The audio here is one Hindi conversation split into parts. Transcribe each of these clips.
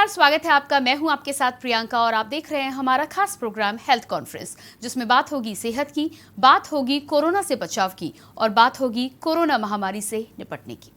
नमस्कार, स्वागत है आपका। मैं हूं आपके साथ प्रियंका और आप देख रहे हैं हमारा खास प्रोग्राम हेल्थ कॉन्फ्रेंस, जिसमें बात होगी सेहत की, बात होगी कोरोना से बचाव की और बात होगी कोरोना महामारी से निपटने की।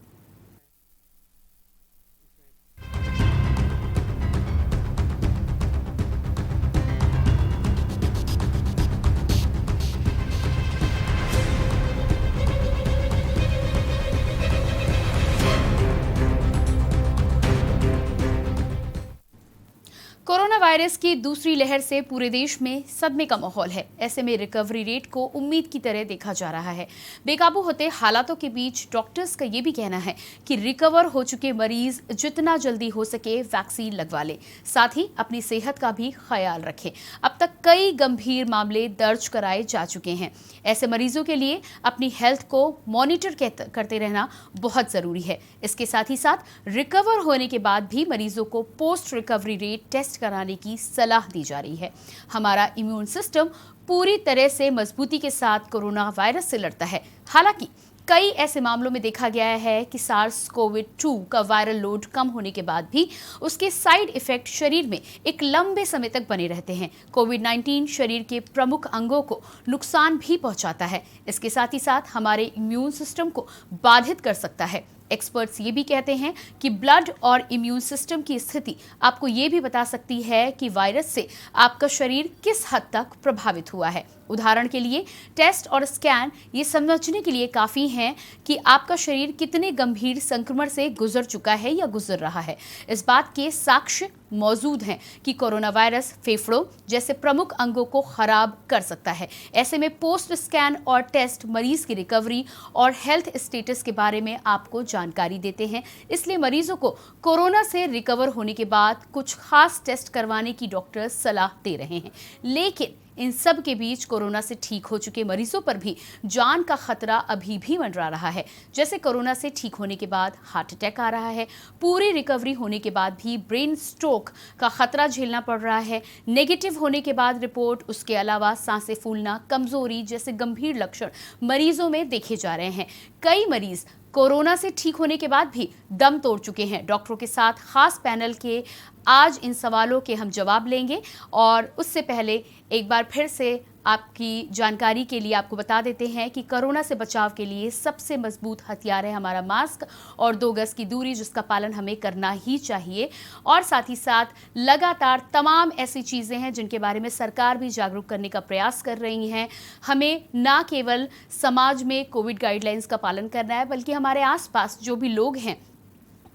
कोरोना वायरस की दूसरी लहर से पूरे देश में सदमे का माहौल है। ऐसे में रिकवरी रेट को उम्मीद की तरह देखा जा रहा है। बेकाबू होते हालातों के बीच डॉक्टर्स का ये भी कहना है कि रिकवर हो चुके मरीज जितना जल्दी हो सके वैक्सीन लगवा ले, साथ ही अपनी सेहत का भी ख्याल रखें। अब तक कई गंभीर मामले दर्ज कराए जा चुके हैं। ऐसे मरीजों के लिए अपनी हेल्थ को मॉनिटर करते रहना बहुत जरूरी है। इसके साथ ही साथ रिकवर होने के बाद भी मरीजों को पोस्ट रिकवरी रेट टेस्ट कराने की सलाह दी जा रही है। हमारा इम्यून सिस्टम पूरी तरह से मजबूती के साथ कोरोना वायरस से लड़ता है। हालांकि कई ऐसे मामलों में देखा गया है कि SARS-CoV-2 का वायरल लोड कम होने के बाद भी उसके साइड इफेक्ट शरीर में एक लंबे समय तक बने रहते हैं। कोविड-19 शरीर के प्रमुख अंगों को नुकसान भी पहुंचाता है। इसके साथ ही साथ हमारे इम्यून सिस्टम को बाधित कर सकता है। एक्सपर्ट्स ये भी कहते हैं कि ब्लड और इम्यून सिस्टम की स्थिति आपको ये भी बता सकती है कि वायरस से आपका शरीर किस हद तक प्रभावित हुआ है। उदाहरण के लिए टेस्ट और स्कैन ये समझने के लिए काफ़ी हैं कि आपका शरीर कितने गंभीर संक्रमण से गुजर चुका है या गुजर रहा है। इस बात के साक्ष्य मौजूद हैं कि कोरोना वायरस फेफड़ों जैसे प्रमुख अंगों को खराब कर सकता है। ऐसे में पोस्ट स्कैन और टेस्ट मरीज की रिकवरी और हेल्थ स्टेटस के बारे में आपको जानकारी देते हैं। इसलिए मरीजों को कोरोना से रिकवर होने के बाद कुछ खास टेस्ट करवाने की डॉक्टर सलाह दे रहे हैं। लेकिन इन सब के बीच कोरोना से ठीक हो चुके मरीजों पर भी जान का खतरा अभी भी मंडरा रहा है। जैसे कोरोना से ठीक होने के बाद हार्ट अटैक आ रहा है, पूरी रिकवरी होने के बाद भी ब्रेन स्ट्रोक का खतरा झेलना पड़ रहा है। नेगेटिव होने के बाद रिपोर्ट, उसके अलावा सांसें फूलना, कमजोरी जैसे गंभीर लक्षण मरीजों में देखे जा रहे हैं। कई मरीज कोरोना से ठीक होने के बाद भी दम तोड़ चुके हैं। डॉक्टरों के साथ खास पैनल के आज इन सवालों के हम जवाब लेंगे और उससे पहले एक बार फिर से आपकी जानकारी के लिए आपको बता देते हैं कि कोरोना से बचाव के लिए सबसे मजबूत हथियार है हमारा मास्क और 2 गज की दूरी, जिसका पालन हमें करना ही चाहिए। और साथ ही साथ लगातार तमाम ऐसी चीज़ें हैं जिनके बारे में सरकार भी जागरूक करने का प्रयास कर रही हैं। हमें ना केवल समाज में कोविड गाइडलाइंस का पालन करना है, बल्कि हमारे आसपास जो भी लोग हैं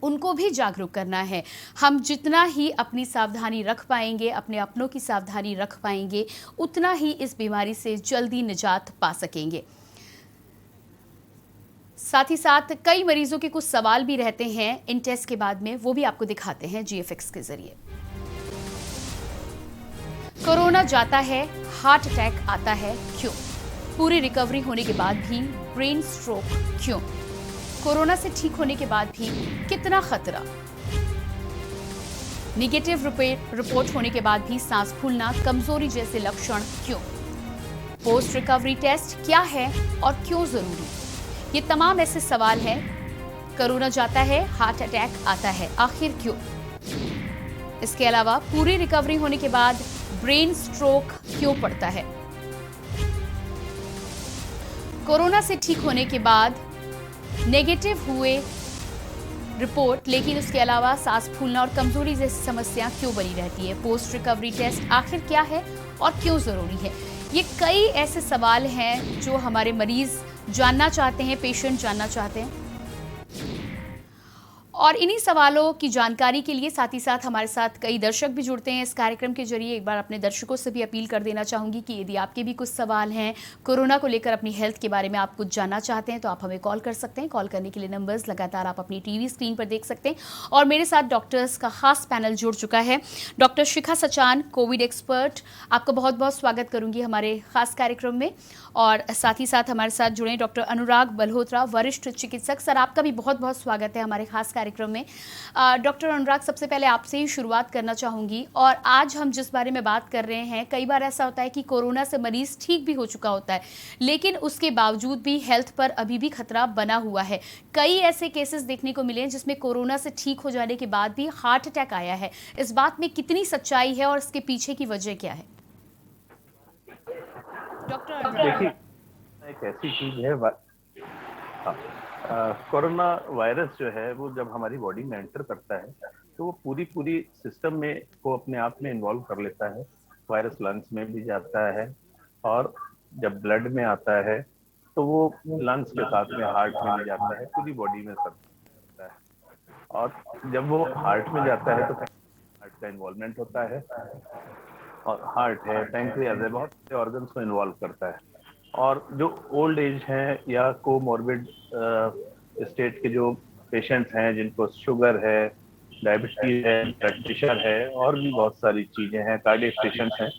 उनको भी जागरूक करना है। हम जितना ही अपनी सावधानी रख पाएंगे, अपने अपनों की सावधानी रख पाएंगे, उतना ही इस बीमारी से जल्दी निजात पा सकेंगे। साथ ही साथ कई मरीजों के कुछ सवाल भी रहते हैं इन टेस्ट के बाद में, वो भी आपको दिखाते हैं GFX के जरिए। कोरोना जाता है, हार्ट अटैक आता है, क्यों? पूरी रिकवरी होने के बाद भी ब्रेन स्ट्रोक क्यों? कोरोना से ठीक होने के बाद भी कितना खतरा? निगेटिव रिपोर्ट होने के बाद भी सांस फूलना, कमजोरी जैसे लक्षण क्यों? पोस्ट रिकवरी टेस्ट क्या है और क्यों जरूरी? ये तमाम ऐसे सवाल हैं। कोरोना जाता है, हार्ट अटैक आता है, आखिर क्यों? इसके अलावा पूरी रिकवरी होने के बाद ब्रेन स्ट्रोक क्यों पड़ता है? कोरोना से ठीक होने के बाद नेगेटिव हुए रिपोर्ट, लेकिन उसके अलावा सांस फूलना और कमजोरी जैसी समस्या क्यों बनी रहती है? पोस्ट रिकवरी टेस्ट आखिर क्या है और क्यों जरूरी है? ये कई ऐसे सवाल हैं जो हमारे मरीज जानना चाहते हैं, पेशेंट जानना चाहते हैं। और इन्हीं सवालों की जानकारी के लिए साथ ही साथ हमारे साथ कई दर्शक भी जुड़ते हैं इस कार्यक्रम के जरिए। एक बार अपने दर्शकों से भी अपील कर देना चाहूँगी कि यदि आपके भी कुछ सवाल हैं कोरोना को लेकर, अपनी हेल्थ के बारे में आप कुछ जानना चाहते हैं, तो आप हमें कॉल कर सकते हैं। कॉल करने के लिए नंबर्स लगातार आप अपनी टीवी स्क्रीन पर देख सकते हैं। और मेरे साथ डॉक्टर्स का खास पैनल जुड़ चुका है। डॉक्टर शिखा सचान, कोविड एक्सपर्ट, आपका बहुत बहुत स्वागत करूँगी हमारे खास कार्यक्रम में। और साथ ही साथ हमारे साथ जुड़े डॉक्टर अनुराग बल्होत्रा, वरिष्ठ चिकित्सक। सर, आपका भी बहुत बहुत स्वागत है हमारे खास कार्यक्रम कार्यक्रम में। डॉक्टर अनुराग, सबसे पहले आपसे ही शुरुआत करना चाहूँगी। और आज हम जिस बारे में बात कर रहे हैं, कई बार ऐसा होता है कि कोरोना से मरीज ठीक भी हो चुका होता है, लेकिन उसके बावजूद भी हेल्थ पर अभी भी खतरा बना हुआ है। कई ऐसे केसेस देखने को मिले हैं जिसमें कोरोना से ठीक हो जाने के बाद भी हार्ट अटैक आया है। इस बात में कितनी सच्चाई है और इसके पीछे की वजह क्या है? डॉक्टर अनुराग। देखिए, एक ऐसी चीज है हाँ, कोरोना वायरस जो है वो जब हमारी बॉडी में एंटर करता है तो वो पूरी सिस्टम में को अपने आप में इन्वॉल्व कर लेता है। वायरस लंग्स में भी जाता है और जब ब्लड में आता है तो वो लंग्स के साथ में हार्ट में भी जाता है, पूरी बॉडी में सब जाता है। और जब वो हार्ट में जाता है तो हार्ट का इन्वॉल्वमेंट होता है, और हार्ट है, पैंक्रियाज है, बहुत से ऑर्गन्स को इन्वॉल्व करता है। और जो ओल्ड एज हैं या कोमॉर्बिड स्टेट के जो पेशेंट्स हैं, जिनको शुगर है, डायबिटीज है, ब्लड प्रेशर है, और भी बहुत सारी चीजें हैं, कार्डियक पेशेंट्स हैं,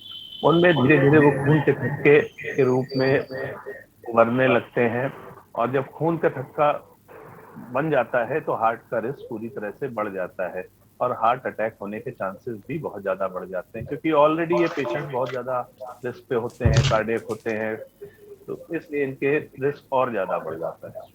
उनमें धीरे धीरे वो खून के थक्के के रूप में मरने लगते हैं। और जब खून का थक्का बन जाता है तो हार्ट का रिस्क पूरी तरह से बढ़ जाता है और हार्ट अटैक होने के चांसेस भी बहुत ज्यादा बढ़ जाते हैं, क्योंकि ऑलरेडी ये पेशेंट बहुत ज्यादा रिस्क पे होते हैं, कार्डियक होते हैं, तो इसलिए इनके रिस्क और ज्यादा बढ़ जाता है।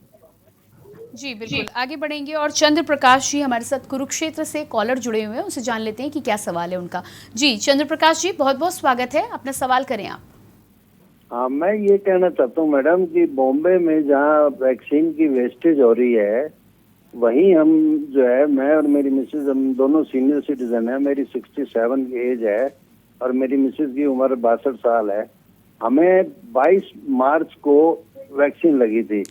जी बिल्कुल, आगे बढ़ेंगे और चंद्र प्रकाश जी हमारे साथ कुरुक्षेत्र से कॉलर जुड़े हुए हैं, उनसे जान लेते हैं कि क्या सवाल है उनका। जी चंद्र प्रकाश जी, बहुत बहुत स्वागत है, अपना सवाल करें आप। हाँ, मैं ये कहना चाहता हूँ मैडम कि बॉम्बे में जहाँ वैक्सीन की वेस्टेज हो रही है, वहीं हम जो है, मैं और मेरी मिसेज, हम दोनों सीनियर सिटीजन है। मेरी 67 की एज है और मेरी मिसेज की उम्र 62 साल है। हमें 22 मार्च को वैक्सीन लगी थी,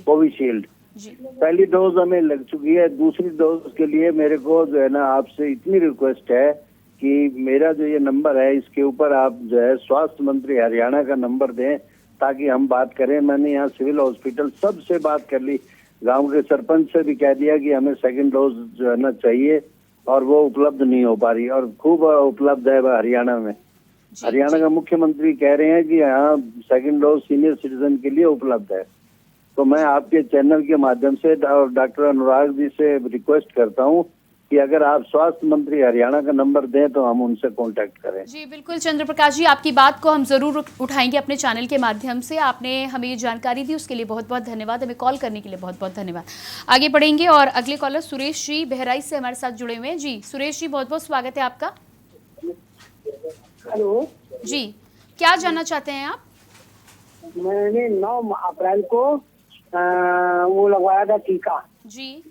कोविशील्ड। पहली डोज हमें लग चुकी है। दूसरी डोज के लिए मेरे को जो है ना, आपसे इतनी रिक्वेस्ट है कि मेरा जो ये नंबर है, इसके ऊपर आप जो है स्वास्थ्य मंत्री हरियाणा का नंबर दें ताकि हम बात करें। मैंने यहाँ सिविल हॉस्पिटल सबसे बात कर ली, गांव के सरपंच से भी कह दिया कि हमें सेकंड डोज जो है ना चाहिए, और वो उपलब्ध नहीं हो पा रही। और खूब उपलब्ध है हरियाणा में। हरियाणा का मुख्यमंत्री कह रहे हैं कि यहाँ सेकंड डोज सीनियर सिटीजन के लिए उपलब्ध है। तो मैं आपके चैनल के माध्यम से डॉक्टर अनुराग जी से रिक्वेस्ट करता हूँ कि अगर आप स्वास्थ्य मंत्री हरियाणा का नंबर दें तो हम उनसे कांटेक्ट करें। जी बिल्कुल चंद्र प्रकाश जी, आपकी बात को हम जरूर उठाएंगे अपने चैनल के माध्यम से। आपने हमें ये जानकारी दी, उसके लिए बहुत बहुत धन्यवाद। हमें कॉल करने के लिए बहुत बहुत धन्यवाद। आगे बढ़ेंगे और अगले कॉलर सुरेश जी बहराइच से हमारे साथ जुड़े हुए हैं। जी सुरेश जी, बहुत बहुत स्वागत है आपका। हेलो जी, क्या जानना चाहते हैं आप? मैंने 9 अप्रैल को वो लगवाया था टीका जी।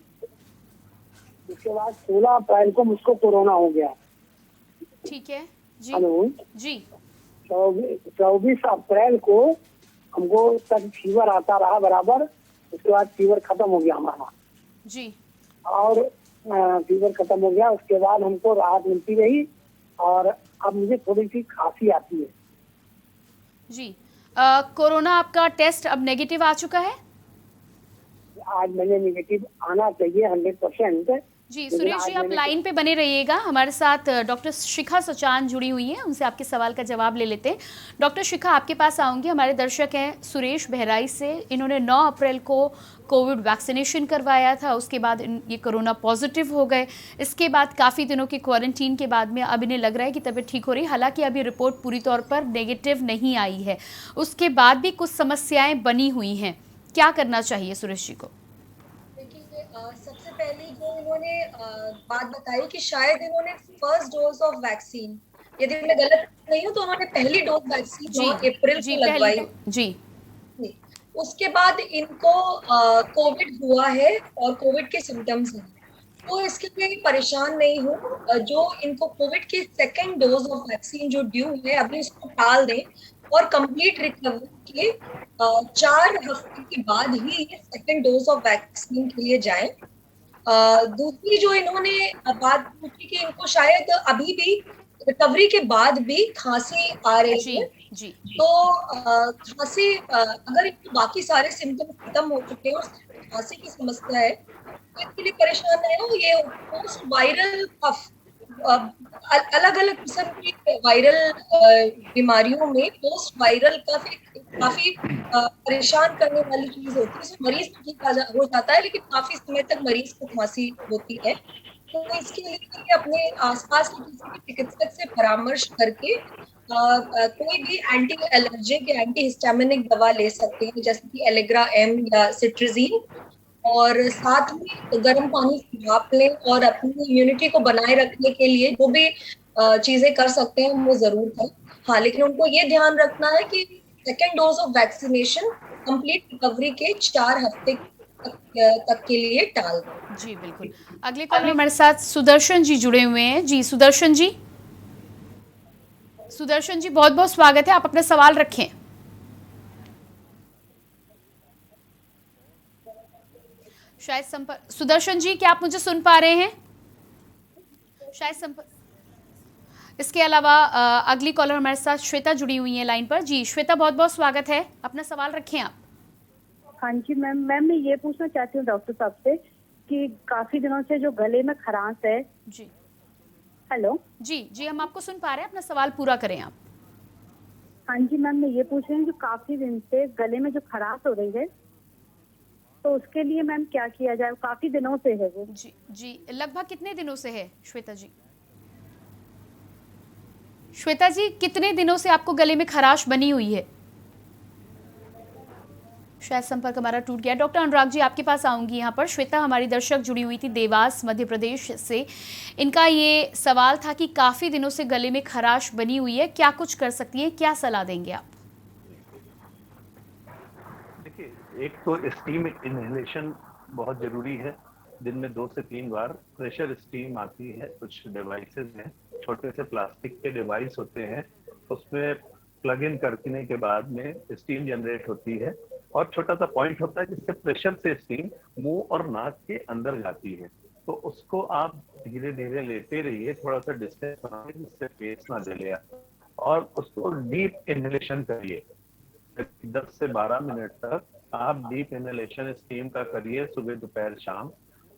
उसके बाद 16 अप्रैल को मुझको कोरोना हो गया। ठीक है जी। हेलो जी। 24 अप्रैल को हमको तक फीवर आता रहा बराबर। उसके बाद फीवर खत्म हो गया हमारा जी। और फीवर खत्म हो गया, उसके बाद हमको राहत मिलती रही और अब मुझे थोड़ी सी खांसी आती है। जी, कोरोना आपका टेस्ट अब नेगेटिव आ चुका है? आज मैंने नेगेटिव आना चाहिए 100%। जी सुरेश जी, आप लाइन पे बने रहिएगा। हमारे साथ डॉक्टर शिखा सचान जुड़ी हुई हैं, उनसे आपके सवाल का जवाब ले लेते हैं। डॉक्टर शिखा, आपके पास आऊंगी। हमारे दर्शक हैं सुरेश बहराइच से, इन्होंने 9 अप्रैल को कोविड वैक्सीनेशन करवाया था, उसके बाद ये कोरोना पॉजिटिव हो गए। इसके बाद काफ़ी दिनों के क्वारंटीन के बाद में अब इन्हें लग रहा है कि तबीयत ठीक हो रही है, हालांकि अभी रिपोर्ट पूरी तौर पर नेगेटिव नहीं आई है। उसके बाद भी कुछ समस्याएँ बनी हुई हैं, क्या करना चाहिए सुरेश जी को? सबसे पहले जो इन्होंने बात बताई कि शायद इन्होंने फर्स्ट डोज ऑफ वैक्सीन, यदि मैं गलत नहीं हूँ तो उन्होंने पहली डोज वैक्सीन 9 अप्रैल को लगवाई। जी। उसके बाद इनको कोविड हुआ है और कोविड के सिम्टम्स हैं, तो इसके लिए परेशान नहीं हूँ। जो इनको कोविड की सेकेंड डोज ऑफ वैक्सीन जो ड्यू है, अभी इसको टाल दें और कंप्लीट रिकवरी के 4 हफ्ते के बाद ही ये सेकेंड डोज ऑफ वैक्सीन के लिए जाएं। दूसरी जो इन्होंने बात पूछी कि इनको शायद अभी भी रिकवरी के बाद भी खांसी आ रही है। जी। तो खांसी, अगर इनको बाकी सारे सिम्टम्स खत्म हो चुके हैं और खांसी की समस्या है तो इसके लिए परेशान नहीं हो। ये पोस्ट वायरल कफ, अलग अलग किस्म की वायरल बीमारियों में पोस्ट वायरल कफ एक काफी परेशान करने वाली चीज होती है। सो मरीज तो ठीक हो जाता है, लेकिन काफी समय तक मरीज को खांसी होती है। तो इसके लिए अपने आसपास के किसी भी चिकित्सक से परामर्श करके कोई भी एंटी एलर्जिक या एंटी हिस्टामिनिक दवा ले सकते हैं, जैसे कि एलेग्रा एम या सिट्रजीन। और साथ में गर्म पानी से भाप लें, और अपनी इम्यूनिटी को बनाए रखने के लिए जो भी चीजें कर सकते हैं वो जरूर करें। हाँ, लेकिन उनको ये ध्यान रखना है कि second dose of vaccination complete recovery के 4 हफ्ते तक के लिए टाल दें। जी बिल्कुल। अगले कॉलर हमारे साथ सुदर्शन जी जुड़े हुए हैं। जी सुदर्शन जी, सुदर्शन जी बहुत बहुत स्वागत है, आप अपना सवाल रखें। शायद संपर्क, सुदर्शन जी क्या आप मुझे सुन पा रहे हैं? शायद संपर्क। इसके अलावा अगली कॉलर हमारे साथ श्वेता जुड़ी हुई है लाइन पर। जी श्वेता बहुत बहुत स्वागत है, अपना सवाल रखें आप। हाँ जी मैम, मैं ये पूछना चाहती हूँ डॉक्टर साहब से कि काफी दिनों से जो गले में खरांश है। जी हेलो। जी हम आपको सुन पा रहे हैं, अपना सवाल पूरा करें आप। हाँ जी मैम, मैं ये पूछ रही हूँ कि काफी दिन से गले में जो खरांश हो रही है, तो उसके लिए मैम क्या किया जाए? काफी दिनों से है वो। जी लगभग कितने दिनों से है श्वेता जी? श्वेता जी कितने दिनों से आपको गले में खराश बनी हुई है? शायद संपर्क हमारा टूट गया। डॉक्टर अनुराग जी आपके पास आऊंगी यहाँ पर। श्वेता हमारी दर्शक जुड़ी हुई थी देवास मध्य प्रदेश से। इनका ये सवाल था कि काफी दिनों से गले में खराश बनी हुई है, क्या कुछ कर सकती है, क्या सलाह देंगे आप? देखिए, एक तो स्टीम इनहेलेशन बहुत जरूरी है। दिन में 2 से 3 बार प्रेशर स्टीम आती है, कुछ डिवाइसेस हैं, छोटे से प्लास्टिक के डिवाइस होते हैं, उसमें प्लग इन करने के बाद में स्टीम जनरेट होती है, और छोटा सा पॉइंट होता है जिससे प्रेशर से स्टीम मुंह और नाक के अंदर जाती है। तो उसको आप धीरे धीरे लेते रहिए, थोड़ा सा डिस्टेंस बनाइए जिससे फेस ना जले, और उसको डीप इनहेलेशन करिए। 10 से 12 मिनट तक आप डीप इनहेलेशन स्टीम का करिए, सुबह दोपहर शाम।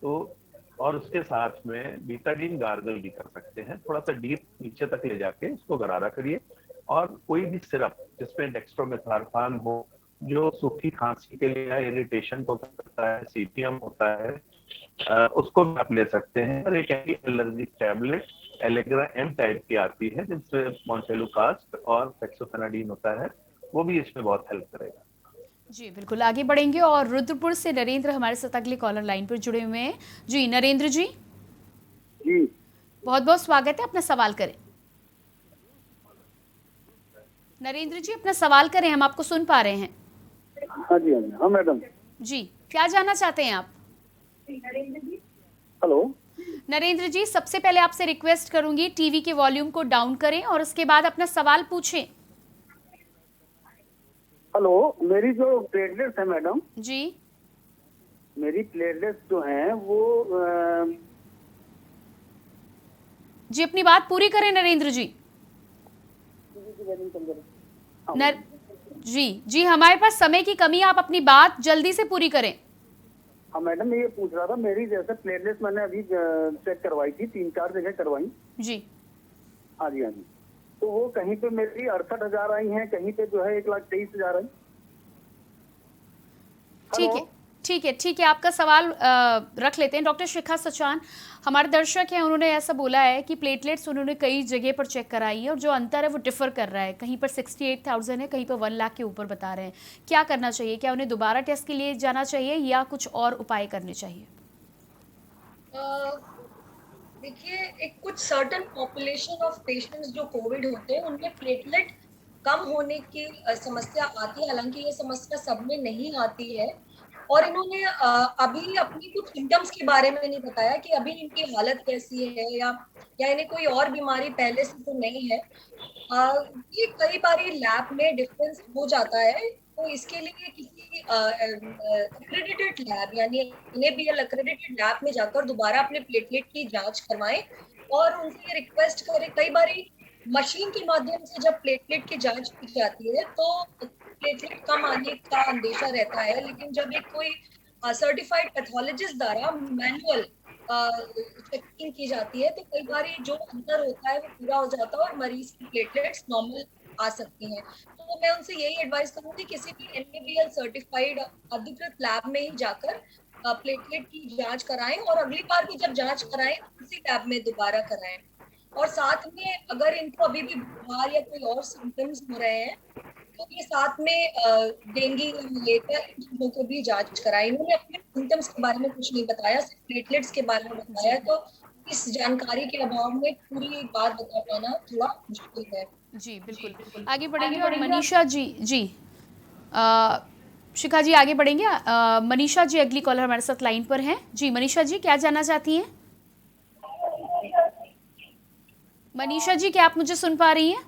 तो और उसके साथ में बीटाडीन गार्गल भी कर सकते हैं, थोड़ा सा डीप नीचे तक ले जाके उसको गरारा करिए। और कोई भी सिरप जिसमें डेक्स्ट्रोमेथार्फान हो, जो सूखी खांसी के लिए या इरिटेशन को करता है, सीपीएम होता है, उसको भी आप ले सकते हैं। और एक anti allergic tablet Allegra M type की आती है जिसमें मोन्टेलुकास्ट और फेक्सोफेनाडिन होता है, वो भी इसमें बहुत हेल्प करेगा। जी बिल्कुल, आगे बढ़ेंगे। और रुद्रपुर से नरेंद्र हमारे साथ अगले कॉलर लाइन पर जुड़े हुए हैं। जी नरेंद्र जी, जी बहुत बहुत स्वागत है, अपना सवाल करें। नरेंद्र जी अपना सवाल करें, हम आपको सुन पा रहे हैं। हाँ जी, हाँ जी, हाँ मैडम। जी क्या जानना चाहते हैं आप? हेलो। नरेंद्र जी सबसे पहले आपसे रिक्वेस्ट करूंगी टीवी के वॉल्यूम को डाउन करें और उसके बाद अपना सवाल पूछें। हेलो, मेरी जो प्लेटलेट्स है मैडम, जी मेरी प्लेटलेट्स जो हैं वो जी अपनी बात पूरी करें नरेंद्र जी। जी हमारे पास समय की कमी है, आप अपनी बात जल्दी से पूरी करें। हाँ मैडम, मैं ये पूछ रहा था, मेरी जैसे प्लेटलेट्स मैंने अभी चेक करवाई थी, 3-4 जगह करवाई। जी हाँ जी, हाँ जी। तो वो कहीं पे मेरी 68,000 आई हैं, कहीं पे जो है 1,23,000 आई। ठीक है आपका सवाल रख लेते हैं। डॉक्टर शिखा सचान हमारे दर्शक हैं, उन्होंने ऐसा बोला है कि प्लेटलेट्स उन्होंने कई जगह पर चेक कराई है और जो अंतर है वो डिफर कर रहा है, कहीं पर 68,000 है, कहीं पर 1 लाख के ऊपर बता रहे हैं। क्या करना चाहिए? क्या उन्हें दोबारा टेस्ट के लिए जाना चाहिए या कुछ और उपाय करने चाहिए? देखिए, एक कुछ सर्टन पॉपुलेशन ऑफ पेशेंट्स जो कोविड होते हैं उनमें प्लेटलेट कम होने की समस्या आती है, हालांकि ये समस्या सब में नहीं आती है। और इन्होंने अभी अपनी कुछ सिम्टम्स के बारे में नहीं बताया कि अभी इनकी हालत कैसी है, या इन्हें कोई और बीमारी पहले से तो नहीं है। ये कई बार लैब में डिफरेंस हो जाता है, तो इसके लिए किसी अक्रेडिटेड लैब यानी NABL अक्रेडिटेड लैब में जाकर दोबारा अपने प्लेटलेट की जांच करवाएं और उनसे रिक्वेस्ट करें। कई बार मशीन के माध्यम से जब प्लेटलेट की जांच की जाती है तो प्लेटलेट कम आने का अंदेशा रहता है, लेकिन जब एक कोई सर्टिफाइड पैथोलॉजिस्ट द्वारा मैनुअल चेकिंग की जाती है तो कई बार जो अंतर होता है वो पूरा हो जाता है और मरीज की प्लेटलेट्स नॉर्मल आ सकती हैं। तो तो मैं उनसे यही एडवाइस करूंगी किसी भी NABL सर्टिफाइड अधिकृत लैब में ही जाकर प्लेटलेट की जांच कराएं, और अगली बार भी जब जांच कराएं उसी लैब में दोबारा कराएं। और साथ में अगर इनको अभी भी बुखार या कोई और सिम्टम्स हो रहे हैं तो ये साथ में डेंगू या मलेरिया इन चीजों को भी जांच कराएं। इन्होंने अपने सिम्टम्स के बारे में कुछ नहीं बताया, सिर्फ प्लेटलेट्स के बारे में बताया, तो इस जानकारी के अभाव में पूरी बात बता पाना थोड़ा मुश्किल है। जी बिल्कुल, आगे बढ़ेंगे। और मनीषा जी, जी शिखा जी आगे बढ़ेंगे। मनीषा जी अगली कॉलर हमारे साथ लाइन पर हैं। जी मनीषा जी, क्या जानना चाहती हैं? मनीषा जी, क्या आप मुझे सुन पा रही हैं?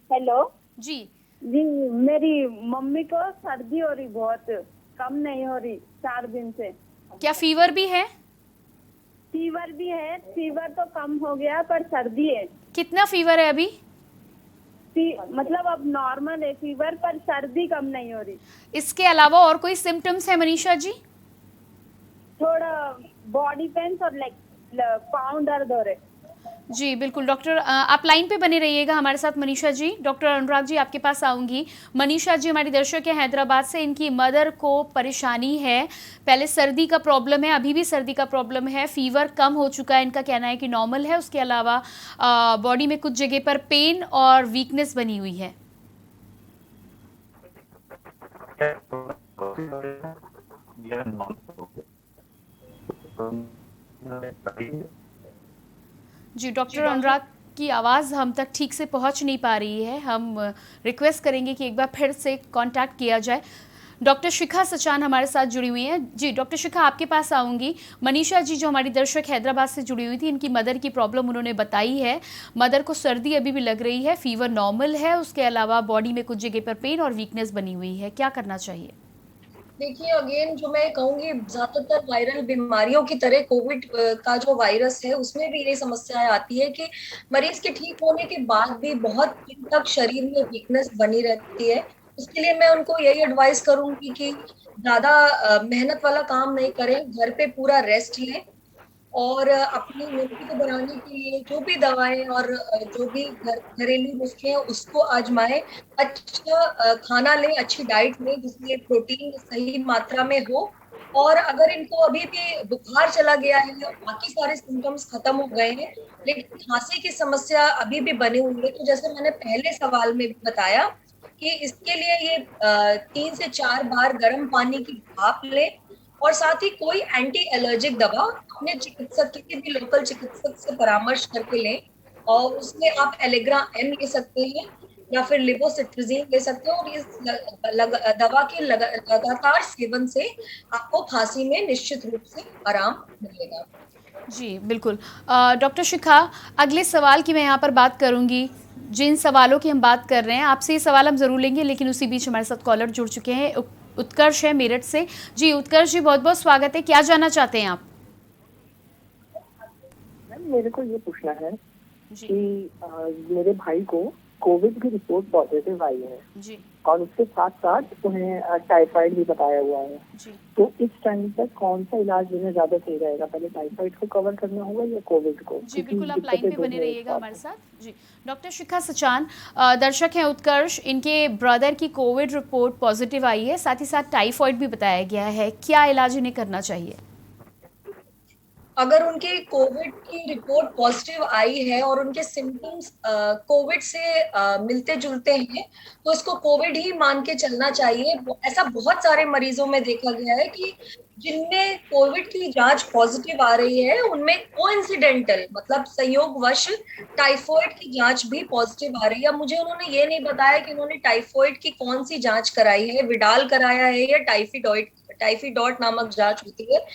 हेलो जी जी, मेरी मम्मी को सर्दी हो रही, बहुत कम नहीं हो रही 4 दिन से। क्या फीवर भी है? फीवर भी है, फीवर तो कम हो गया पर सर्दी है। कितना फीवर है अभी? मतलब अब नॉर्मल है फीवर, पर सर्दी कम नहीं हो रही। इसके अलावा और कोई सिम्टम्स है मनीषा जी? थोड़ा बॉडी पेन और पाँव दर्द हो रहे। जी बिल्कुल डॉक्टर, आप लाइन पे बने रहिएगा हमारे साथ मनीषा जी। डॉक्टर अनुराग जी आपके पास आऊंगी। मनीषा जी हमारी दर्शक है हैदराबाद से, इनकी मदर को परेशानी है, पहले सर्दी का प्रॉब्लम है, अभी भी सर्दी का प्रॉब्लम है, फीवर कम हो चुका है, इनका कहना है कि नॉर्मल है, उसके अलावा बॉडी में कुछ जगह पर पेन और वीकनेस बनी हुई है। जी डॉक्टर अनुराग की आवाज़ हम तक ठीक से पहुंच नहीं पा रही है, हम रिक्वेस्ट करेंगे कि एक बार फिर से कांटेक्ट किया जाए। डॉक्टर शिखा सचान हमारे साथ जुड़ी हुई हैं। जी डॉक्टर शिखा, आपके पास आऊँगी। मनीषा जी जो हमारी दर्शक हैदराबाद से जुड़ी हुई थी, इनकी मदर की प्रॉब्लम उन्होंने बताई है। मदर को सर्दी अभी भी लग रही है, फीवर नॉर्मल है, उसके अलावा बॉडी में कुछ जगह पर पेन और वीकनेस बनी हुई है, क्या करना चाहिए? देखिए अगेन जो मैं कहूंगी, ज्यादातर वायरल बीमारियों की तरह कोविड का जो वायरस है उसमें भी ये समस्याएं आती है कि मरीज के ठीक होने के बाद भी बहुत दिन तक शरीर में वीकनेस बनी रहती है। उसके लिए मैं उनको यही एडवाइस करूंगी कि ज्यादा मेहनत वाला काम नहीं करें, घर पे पूरा रेस्ट लें, और अपनी इम्यूनिटी को बढ़ाने के लिए जो भी दवाएं और जो भी घरेलू नुस्खे हैं उसको आजमाएं। अच्छा खाना लें, अच्छी डाइट लें जिसमें प्रोटीन सही मात्रा में हो, और अगर इनको अभी भी बुखार चला गया है और बाकी सारे सिम्टम्स खत्म हो गए हैं लेकिन खांसी की समस्या अभी भी बनी हुई है, तो जैसे मैंने पहले सवाल में भी बताया कि इसके लिए ये 3 से 4 बार गर्म पानी की भाप लें, और साथ ही कोई एंटी एलर्जिक दवा अपने चिकित्सक, किसी भी लोकल चिकित्सक से परामर्श करके लें, और उसमें आप एलेग्रा M ले सकते हैं या फिर लिवोसिट्रिजीन ले सकते हैं, और इस दवा के लगातार सेवन से आपको खांसी में निश्चित रूप से आराम मिलेगा। जी बिल्कुल। डॉक्टर शिखा, अगले सवाल की मैं यहाँ पर बात करूँगी। जिन सवालों की हम बात कर रहे हैं, आपसे ये सवाल हम ज़रूर लेंगे, लेकिन उसी बीच हमारे साथ कॉलर जुड़ चुके हैं। उत्कर्ष है मेरठ से। जी उत्कर्ष जी, बहुत बहुत स्वागत है। क्या जानना चाहते हैं आप? मेरे को ये पूछना है कि मेरे भाई को कोविड की रिपोर्ट पॉजिटिव आई है जी, और उसके साथ साथ उन्हें टाइफाइड भी बताया हुआ है जी। तो इस टाइम पर कौन सा इलाज लेना ज्यादा सही रहेगा? पहले टाइफाइड को कवर करना होगा या कोविड को? जी बिल्कुल, आप लाइन पे बने रहिएगा हमारे साथ। जी डॉक्टर शिखा सचान, दर्शक हैं उत्कर्ष, इनके ब्रदर की कोविड रिपोर्ट पॉजिटिव आई है, साथ ही साथ टाइफाइड भी बताया गया है, क्या इलाज इन्हें करना चाहिए? अगर उनकी कोविड की रिपोर्ट पॉजिटिव आई है और उनके सिम्टम्स कोविड से मिलते जुलते हैं तो इसको कोविड ही मान के चलना चाहिए। ऐसा बहुत सारे मरीजों में देखा गया है कि जिनमें कोविड की जांच पॉजिटिव आ रही है उनमें कोइंसिडेंटल मतलब संयोगवश टाइफॉइड की जांच भी पॉजिटिव आ रही है। मुझे उन्होंने ये नहीं बताया कि उन्होंने टाइफॉइड की कौन सी जांच कराई है, विडाल कराया है या टाइफिडॉट नामक जांच होती है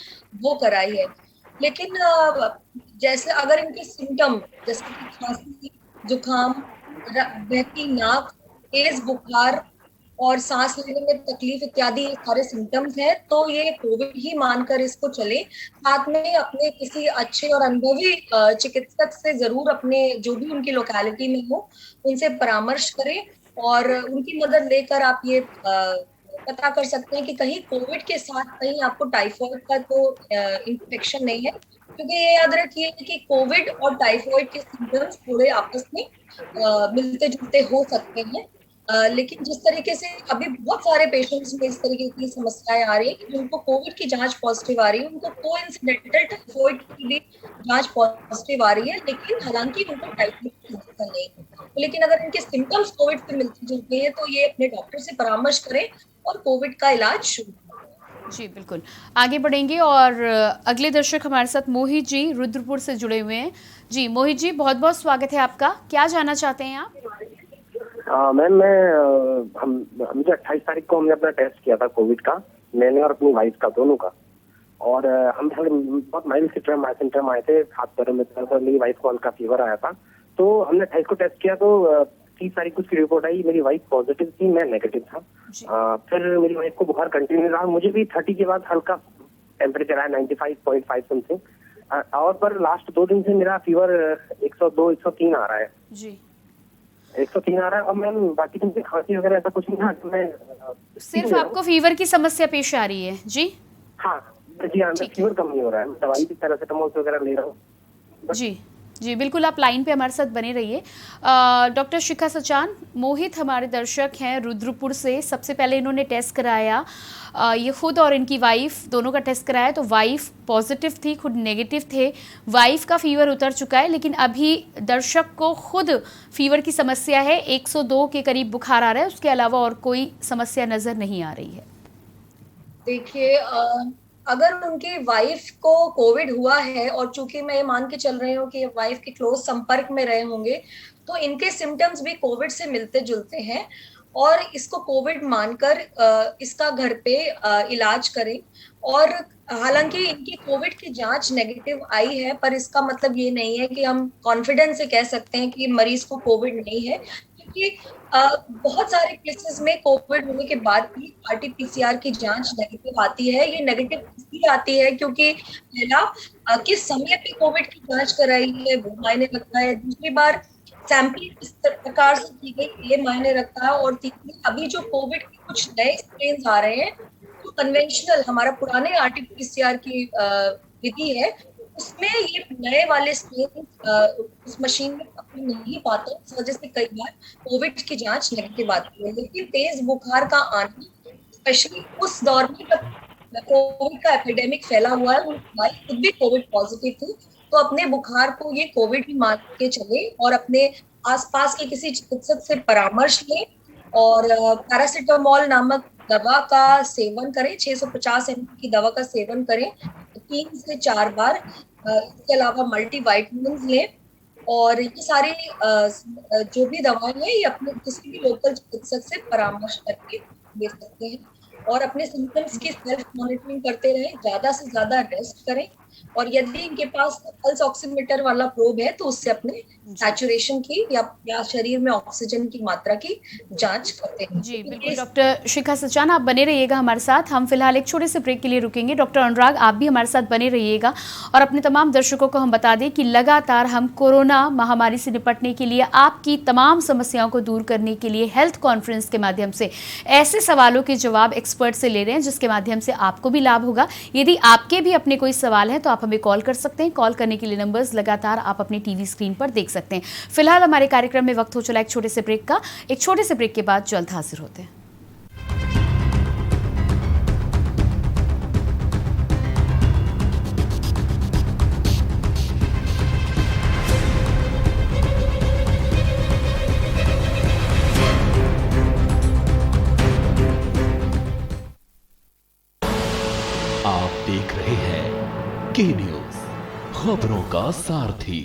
वो कराई है। लेकिन जैसे अगर इनके सिम्टम जैसे कि खांसी, जुकाम, बहती नाक, तेज बुखार और सांस लेने में तकलीफ इत्यादि सारे सिम्टम्स हैं तो ये कोविड ही मानकर इसको चले। साथ में अपने किसी अच्छे और अनुभवी चिकित्सक से जरूर अपने जो भी उनकी लोकेलिटी में हो उनसे परामर्श करें, और उनकी मदद लेकर आप ये पता कर सकते हैं कि कहीं कोविड के साथ कहीं आपको टाइफाइड का तो इन्फेक्शन नहीं है, क्योंकि ये याद रखिए कि कोविड और टाइफाइड के सिम्टम्स थोड़े आपस में मिलते जुलते हो सकते हैं। लेकिन जिस तरीके से अभी बहुत सारे पेशेंट्स में इस तरीके की समस्याएं आ रही है कि जिनको कोविड की जांच पॉजिटिव आ रही है, उनको कोइंसिडेंटल टाइफॉइड की भी जांच पॉजिटिव आ रही है, लेकिन हालांकि उनको टाइफॉइड की समस्या नहीं है। लेकिन अगर इनके सिम्टम्स कोविड से मिलते जुलते हैं तो ये अपने डॉक्टर से परामर्श करें और कोविड का इलाज शुरू करें। जी बिल्कुल, आगे बढ़ेंगे और अगले दर्शक हमारे साथ मोहित जी रुद्रपुर से जुड़े हुए हैं। जी मोहित जी, बहुत बहुत स्वागत है आपका, क्या जानना चाहते हैं आप? मैम मुझे 28 तारीख को हमने अपना टेस्ट किया था कोविड का, मैंने और अपनी वाइफ का, दोनों का। और हम बहुत माइल्ड सिम्टम आए थे, हाथ पैरों में दर्द, मेरी वाइफ को हल्का फीवर आया था। तो हमने 28 को टेस्ट किया तो 30 तारीख को उसकी रिपोर्ट आई, मेरी वाइफ पॉजिटिव थी, मैं नेगेटिव था। फिर मेरी वाइफ को बुखार कंटिन्यू रहा, मुझे भी 30 के बाद हल्का टेम्परेचर आया 95.5 समथिंग। और पर लास्ट 2 दिन से मेरा फीवर 102 103 आ रहा है जी। 103 आ रहा है। और मैम बाकी दिन से खांसी वगैरह ऐसा कुछ नहीं है। तो मैं सिर्फ आपको फीवर की समस्या पेश आ रही है? जी हाँ फीवर कम नहीं हो रहा है, दवाई भी पैरासिटामोल वगैरह ले रहा हूँ। जी जी बिल्कुल, आप लाइन पे हमारे साथ बने रहिए। डॉक्टर शिखा सचान, मोहित हमारे दर्शक हैं रुद्रपुर से। सबसे पहले इन्होंने टेस्ट कराया, ये खुद और इनकी वाइफ दोनों का टेस्ट कराया, तो वाइफ पॉजिटिव थी, खुद नेगेटिव थे। वाइफ का फीवर उतर चुका है, लेकिन अभी दर्शक को खुद फीवर की समस्या है, 102 के करीब बुखार आ रहा है, उसके अलावा और कोई समस्या नज़र नहीं आ रही है। देखिए, अगर उनकी वाइफ को कोविड हुआ है और चूंकि मैं ये मान के चल रही हूँ कि वाइफ के क्लोज संपर्क में रहे होंगे, तो इनके सिम्टम्स भी कोविड से मिलते जुलते हैं और इसको कोविड मानकर इसका घर पे इलाज करें। और हालांकि इनकी कोविड की जांच नेगेटिव आई है, पर इसका मतलब ये नहीं है कि हम कॉन्फिडेंस से कह सकते हैं कि मरीज को कोविड नहीं है, क्योंकि बहुत सारे केसेस में कोविड होने के बाद भी RT-PCR की जांच नेगेटिव आती है। ये नेगेटिव इसलिए आती है क्योंकि पहला किस समय पे कोविड की जांच कराई है वो मायने रखता है, दूसरी बार सैंपलिंग किस प्रकार से की गई ये मायने रखता है, और तीसरी अभी जो कोविड के कुछ नए स्ट्रेन आ रहे हैं, तो कन्वेंशनल हमारा पुराने RT-PCR की विधि है, उसमें ये नए वाले स्ट्रेन उस मशीन में पकड़ नहीं पाते, इस वजह से कई बार कोविड की जांच नेगेटिव आती है। लेकिन तेज बुखार का आना, स्पेशली उस दौर में जब कोविड का एपिडेमिक फैला हुआ है, भाई खुद भी कोविड पॉजिटिव थी, तो अपने बुखार को ये कोविड भी मान के चले और अपने आसपास के किसी चिकित्सक से परामर्श लें और पैरासिटामोल नामक दवा का सेवन करें, 650 ml की दवा का सेवन करें 3 से 4 बार। इसके अलावा मल्टीविटामिन लें और ये सारी जो भी दवाएं हैं ये अपने किसी भी लोकल चिकित्सक से परामर्श करके ले सकते हैं और अपने सिम्टम्स की सेल्फ मॉनिटरिंग करते रहें, ज्यादा से ज्यादा रेस्ट करें और यदि इनके पास पल्स ऑक्सीमीटर वाला प्रोब है तो उससे अपने सैचुरेशन की या शरीर में ऑक्सीजन की मात्रा की जांच करते हैं। जी बिल्कुल, डॉक्टर शिखा सचान आप बने रहिएगा हमारे साथ। हम फिलहाल एक छोटे से ब्रेक के लिए रुकेंगे। डॉक्टर अनुराग आप भी हमारे साथ बने रहिएगा और अपने तमाम दर्शकों को हम बता दें कि लगातार हम कोरोना महामारी से निपटने के लिए, आपकी तमाम समस्याओं को दूर करने के लिए हेल्थ कॉन्फ्रेंस के माध्यम से ऐसे सवालों के जवाब एक्सपर्ट से ले रहे हैं जिसके माध्यम से आपको भी लाभ होगा। यदि आपके भी अपने कोई सवाल है तो आप हमें कॉल कर सकते हैं। कॉल करने के लिए नंबर्स लगातार आप अपने टीवी स्क्रीन पर देख सकते हैं। फिलहाल हमारे कार्यक्रम में वक्त हो चला एक छोटे से ब्रेक का। एक छोटे से ब्रेक के बाद जल्द हाजिर होते हैं। आप देख रहे हैं के न्यूज, खबरों का सारथी।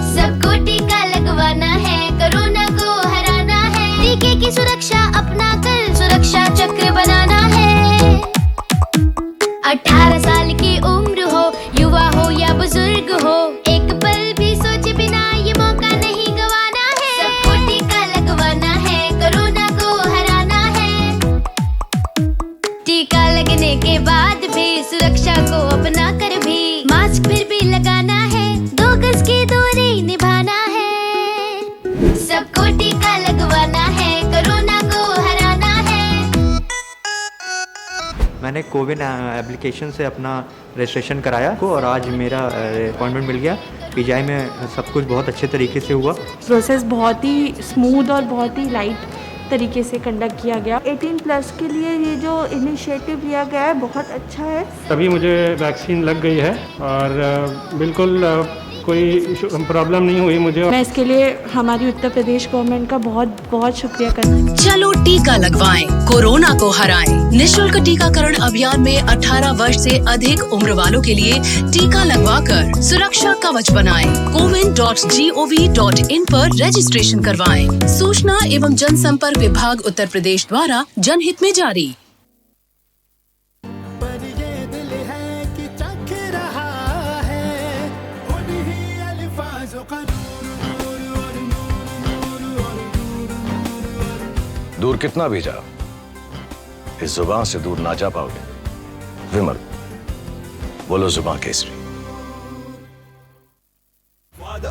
सबको टीका लगवाना है, कोरोना को हराना है, टीके की सुरक्षा अपना कर सुरक्षा चक्र बनाना है। 18 साल की उम्र हो, युवा हो या बुजुर्ग हो, एक पल भी सोचे बिना ये मौका नहीं गवाना है। सबको टीका लगवाना है, कोरोना को हराना है। टीका लगने के बाद भी सुरक्षा को अपना कर भी मास्क फिर भी लगाना है, 2 गज की दूरी निभाना है। सबको टीका लगवाना है, कोरोना को हराना है। मैंने मैंने कोविन एप्लीकेशन से अपना रजिस्ट्रेशन कराया को और आज मेरा अपॉइंटमेंट मिल गया। पीजीआई में सब कुछ बहुत अच्छे तरीके से हुआ। प्रोसेस बहुत ही स्मूथ और बहुत ही लाइट तरीके से कंडक्ट किया गया। 18+ के लिए ये जो इनिशिएटिव लिया गया है बहुत अच्छा है। तभी मुझे वैक्सीन लग गई है और बिल्कुल कोई प्रॉब्लम नहीं हुई मुझे। मैं इसके लिए हमारी उत्तर प्रदेश गवर्नमेंट का बहुत बहुत शुक्रिया करना। चलो टीका लगवाएं, कोरोना को हराएं। निःशुल्क टीकाकरण अभियान में 18 वर्ष से अधिक उम्र वालों के लिए टीका लगवाकर सुरक्षा कवच बनाएं। cowin.gov.in पर रजिस्ट्रेशन करवाएं। सूचना एवं जनसंपर्क विभाग उत्तर प्रदेश द्वारा जनहित में जारी। दूर कितना भी जाओ, इस जुबान से दूर ना जा पाओगे। विमल, बोलो जुबान केसरी।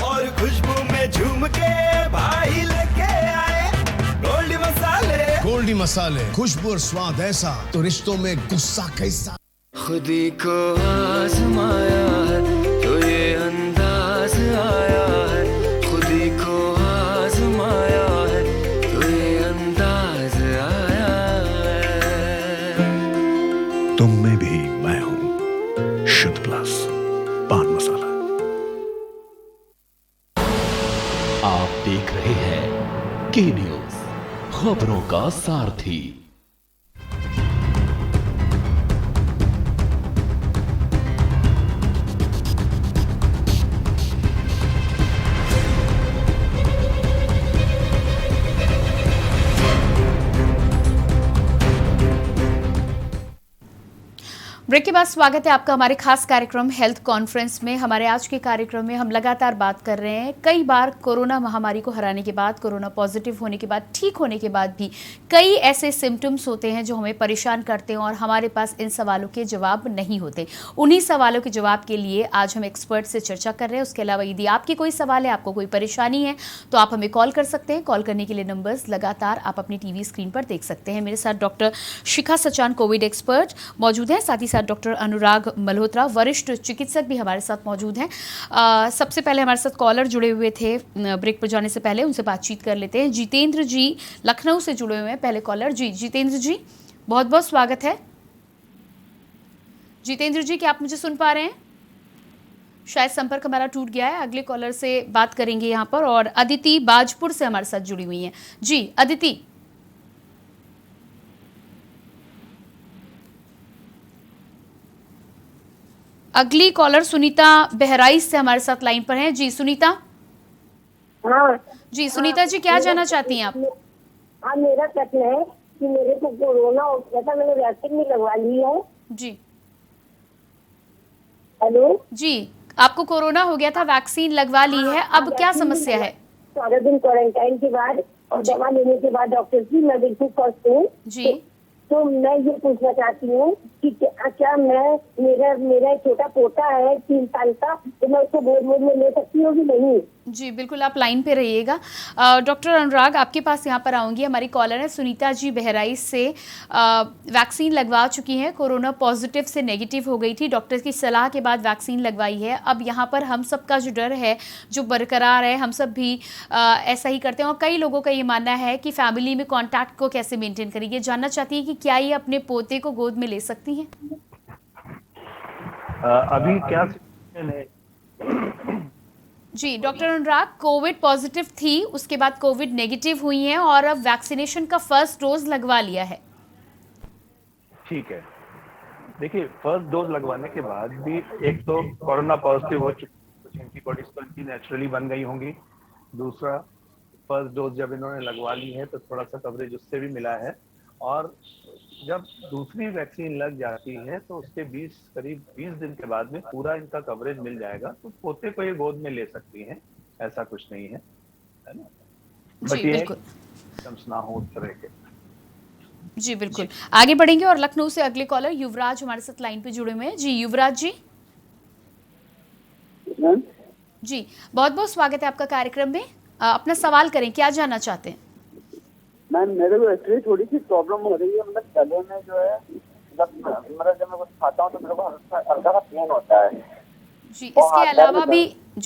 और खुशबू में झूम के भाई लेके आए गोल्डी मसाले। गोल्डी मसाले, खुशबू और स्वाद ऐसा तो रिश्तों में गुस्सा कैसा। खुदी को आजमाया है तो ये अंदाज आया है। खुदी को आजमाया है तो ये अंदाज आया है। तुम में भी मैं हूँ शुद्ध प्लस पान मसाला। आप देख रहे हैं के न्यूज, खबरों का सारथी। ब्रेक के बाद स्वागत है आपका हमारे खास कार्यक्रम हेल्थ कॉन्फ्रेंस में। हमारे आज के कार्यक्रम में हम लगातार बात कर रहे हैं कई बार कोरोना महामारी को हराने के बाद, कोरोना पॉजिटिव होने के बाद, ठीक होने के बाद भी कई ऐसे सिम्टम्स होते हैं जो हमें परेशान करते हैं और हमारे पास इन सवालों के जवाब नहीं होते। उन्हीं सवालों के जवाब के लिए आज हम एक्सपर्ट से चर्चा कर रहे हैं। उसके अलावा यदि आपकी कोई सवाल है, आपको कोई परेशानी है तो आप हमें कॉल कर सकते हैं। कॉल करने के लिए नंबर्स लगातार आप अपनी टीवी स्क्रीन पर देख सकते हैं। मेरे साथ डॉक्टर शिखा सचान कोविड एक्सपर्ट मौजूद हैं, साथ ही डॉक्टर अनुराग मल्होत्रा वरिष्ठ चिकित्सक भी हमारे साथ मौजूद हैं। सबसे पहले हमारे साथ कॉलर जुड़े हुए थे, ब्रेक पर जाने से पहले उनसे बातचीत कर लेते हैं। जितेंद्र जी लखनऊ से जुड़े हुए हैं पहले कॉलर। जी जितेंद्र जी, बहुत बहुत स्वागत है। जितेंद्र जी, क्या आप मुझे सुन पा रहे हैं? शायद संपर्क हमारा टूट गया है। अगले कॉलर से बात करेंगे यहाँ पर। और अदिति बाजपुर से हमारे साथ जुड़ी हुई हैं। जी अदिति। अगली कॉलर सुनीता बहराइच से हमारे साथ लाइन पर हैं। जी सुनीता। हाँ जी सुनीता जी, क्या जानना चाहती हैं आप? हाँ, मेरा प्रश्न है कि मेरे को कोरोना हो गया था, मैंने वैक्सीन भी लगवा ली है। जी हेलो जी, आपको कोरोना हो गया था, वैक्सीन लगवा ली है, अब क्या समस्या है? 14 दिन क्वारंटाइन के बाद और दवा लेने के बाद डॉक्टर जी मैं बिल्कुल स्वस्थ हूँ। जी तो मैं ये पूछना चाहती हूँ कि क्या मैं मेरा एक छोटा पोता है 3 साल का, तो मैं उसको गोद में ले सकती हूँ कि नहीं? जी बिल्कुल, आप लाइन पे रहिएगा। डॉक्टर अनुराग, आपके पास यहाँ पर आऊँगी। हमारी कॉलर है सुनीता जी बहराइच से, वैक्सीन लगवा चुकी हैं, कोरोना पॉजिटिव से नेगेटिव हो गई थी, डॉक्टर की सलाह के बाद वैक्सीन लगवाई है। अब यहाँ पर हम सब का जो डर है जो बरकरार है, हम सब भी ऐसा ही करते हैं और कई लोगों का ये मानना है कि फैमिली में कॉन्टैक्ट को कैसे मेनटेन करें। ये जानना चाहती है कि क्या ये अपने पोते को गोद में ले सकती हैं? अभी क्या जी डॉक्टर अनुराग, कोविड पॉजिटिव थी, उसके बाद कोविड नेगेटिव हुई हैं और अब वैक्सीनेशन का फर्स्ट डोज लगवा लिया है। ठीक है, देखिए फर्स्ट डोज लगवाने के बाद भी एक तो कोरोना पॉजिटिव हो चुकी, कुछ एंटीबॉडीज तो इनकी नेचुरली बन गई होंगी। दूसरा, फर्स्ट डोज जब इन्होंने लगवा ली है तो थोड़ा सा कवरेज उससे भी मिला है। और जब दूसरी वैक्सीन लग जाती है तो उसके करीब 20 दिन के बाद में पूरा इनका कवरेज मिल जाएगा, तो पोते को ये गोद में ले सकती हैं, ऐसा कुछ नहीं है ना? जी बिल्कुल, ना हो उस तरह के। जी बिल्कुल, आगे बढ़ेंगे और लखनऊ से अगले कॉलर युवराज हमारे साथ लाइन पे जुड़े हुए हैं। जी युवराज जी। जी बहुत बहुत स्वागत है आपका कार्यक्रम में। अपना सवाल करें, क्या जानना चाहते हैं? मैम मेरे को एक्चुअली थोड़ी सी प्रॉब्लम हो रही है, मतलब गले में जो है मतलब जब मैं कुछ खाता हूँ तो मेरे को हल्का सा पेन होता है। जी,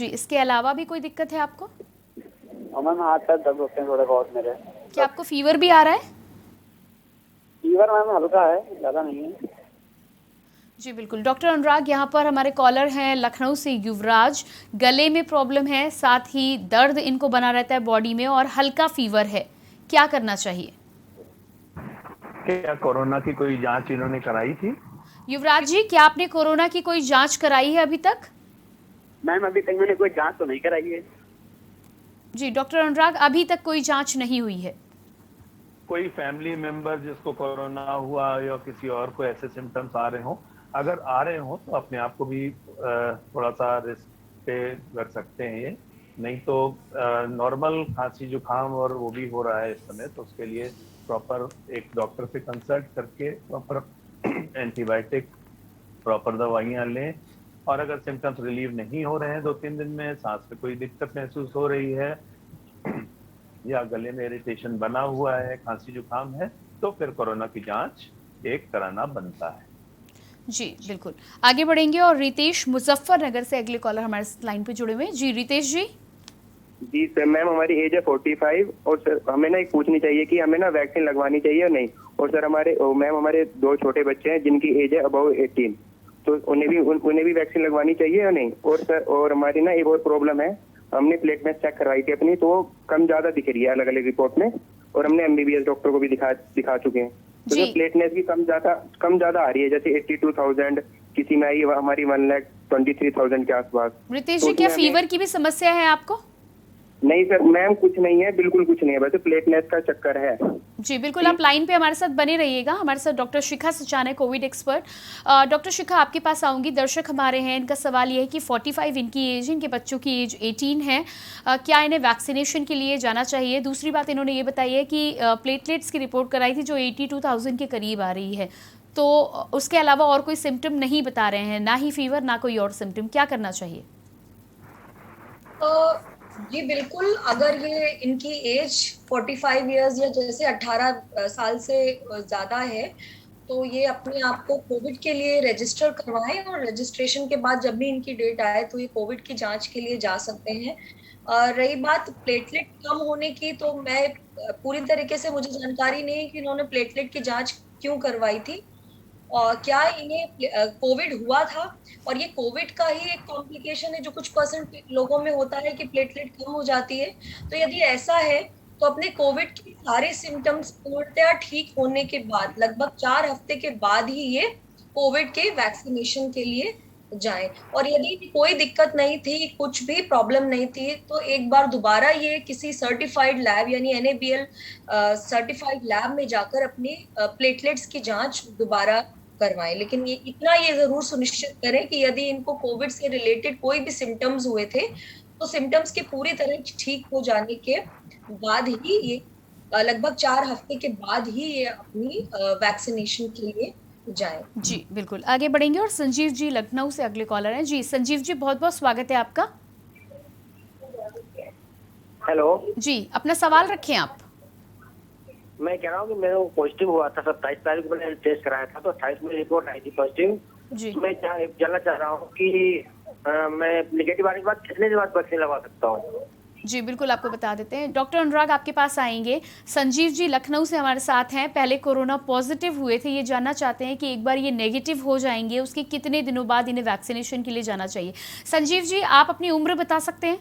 इसके अलावा भी कोई दिक्कत है आपको? मैम हाथ पैर दर्द होते हैं थोड़े बहुत मेरे। क्या आपको फीवर भी आ रहा है? फीवर मैम हल्का है, ज़्यादा नहीं है। जी बिल्कुल। डॉक्टर अनुराग, यहाँ पर हमारे कॉलर हैं लखनऊ से युवराज। गले में प्रॉब्लम है, साथ ही दर्द इनको बना रहता है बॉडी में और हल्का फीवर है, क्या करना चाहिए? क्या कोरोना की कोई जांच इन्होंने कराई थी? युवराज जी, क्या आपने कोरोना की कोई जांच कराई है अभी तक? मैम अभी तक मैंने कोई जांच तो नहीं कराई है। जी डॉक्टर अनुराग, अभी तक कोई जांच नहीं हुई है। कोई फैमिली मेंबर जिसको कोरोना हुआ या किसी और को ऐसे सिम्टम्स आ रहे हों, अगर आ रहे हों तो अपने आप को भी थोड़ा सा रिस्क पे रख सकते हैं ये। नहीं तो नॉर्मल खांसी जुकाम और वो भी हो रहा है इस समय, तो उसके लिए प्रॉपर एक डॉक्टर से कंसल्ट करके प्रॉपर एंटीबायोटिक, प्रॉपर दवाइयाँ लें। और अगर सिम्टम्स रिलीव नहीं हो रहे हैं 2-3 दिन में, सांस में कोई दिक्कत महसूस हो रही है या गले में इरिटेशन बना हुआ है, खांसी जुकाम है, तो फिर कोरोना की जांच एक कराना बनता है। जी बिल्कुल, आगे बढ़ेंगे और रितेश मुजफ्फरनगर से अगले कॉलर हमारे लाइन पे जुड़े हुए हैं। जी रितेश जी। जी सर, मैम हमारी एज है 45 और सर हमें ना एक पूछनी चाहिए कि हमें ना वैक्सीन लगवानी चाहिए या नहीं। और सर हमारे 2 छोटे बच्चे हैं जिनकी एज है अबव 18, तो उन्हें भी वैक्सीन लगवानी चाहिए या नहीं। और सर और हमारी ना एक और प्रॉब्लम है, हमने प्लेटलेट चेक करवाई थी अपनी, तो वो कम ज्यादा दिख रही है अलग अलग रिपोर्ट में, और हमने MBBS डॉक्टर को भी दिखा चुके हैं। तो जो प्लेटलेट भी कम ज्यादा आ रही है, जैसे 82,000, किसी में आई हमारी 1,23,000 के आसपास। रितेश जी, क्या फीवर की भी समस्या है आपको? नहीं सर मैम, कुछ नहीं है, बिल्कुल कुछ नहीं है, वैसे प्लेटलेट का चक्कर है। जी बिल्कुल, आप लाइन पे हमारे साथ बने रहिएगा। हमारे साथ डॉक्टर शिखा सचान है, कोविड एक्सपर्ट। डॉक्टर शिखा, आपके पास आऊंगी। दर्शक हमारे हैं, इनका सवाल ये है कि 45 इनकी एज, इनके बच्चों की एज 18 है, क्या इन्हें वैक्सीनेशन के लिए जाना चाहिए? दूसरी बात इन्होंने ये बताई है कि प्लेटलेट्स की रिपोर्ट कराई थी जो 82,000 के करीब आ रही है, तो उसके अलावा और कोई सिम्टम नहीं बता रहे हैं, ना ही फीवर ना कोई और सिम्टम, क्या करना चाहिए? जी बिल्कुल, अगर ये इनकी एज 45 इयर्स या जैसे 18 साल से ज़्यादा है, तो ये अपने आप को कोविड के लिए रजिस्टर करवाएं, और रजिस्ट्रेशन के बाद जब भी इनकी डेट आए तो ये कोविड की जांच के लिए जा सकते हैं। रही बात प्लेटलेट कम होने की, तो मैं पूरी तरीके से मुझे जानकारी नहीं है कि इन्होंने प्लेटलेट की जांच क्यों करवाई थी और क्या इन्हें कोविड हुआ था, और ये कोविड का ही एक कॉम्प्लिकेशन है जो कुछ % लोगों में होता है कि प्लेटलेट कम हो जाती है। तो यदि ऐसा है तो अपने कोविड के सारे सिम्टम्स पूर्णतः ठीक होने के बाद लगभग 4 हफ्ते के बाद ही ये कोविड के वैक्सीनेशन के लिए जाएं। और यदि कोई दिक्कत नहीं थी, कुछ भी प्रॉब्लम नहीं थी, तो एक बार दोबारा ये किसी सर्टिफाइड लैब यानी NABL सर्टिफाइड लैब में जाकर अपनी प्लेटलेट्स की जांच दोबारा करवाएं। लेकिन ये जरूर सुनिश्चित करें कि यदि इनको कोविड से रिलेटेड कोई भी सिम्टम्स हुए थे, तो सिम्टम्स के पूरी तरह ठीक हो जाने के बाद ही ये लगभग 4 हफ्ते के बाद ही ये अपनी वैक्सीनेशन के लिए जाए। जी बिल्कुल, आगे बढ़ेंगे और संजीव जी लखनऊ से अगले कॉलर हैं। जी संजीव जी, बहुत बहुत स्वागत है आपका। हेलो जी, अपना सवाल रखें आप। मैं कह रहा हूँ कि मेरे को पॉजिटिव हुआ था 27 तारीख को, मैंने टेस्ट कराया था, तो 28 में रिपोर्ट आई थी पॉजिटिव। मैं जानना चाह रहा हूँ कि मैं नेगेटिव आने के बाद कितने दिन बाद वैक्सीन लगा सकता हूँ? जी बिल्कुल, आपको बता देते हैं। डॉक्टर अनुराग आपके पास आएंगे। संजीव जी लखनऊ से हमारे साथ हैं, पहले कोरोना पॉजिटिव हुए थे, ये जानना चाहते हैं कि एक बार ये नेगेटिव हो जाएंगे उसके कितने दिनों बाद इन्हें वैक्सीनेशन के लिए जाना चाहिए। संजीव जी, आप अपनी उम्र बता सकते हैं?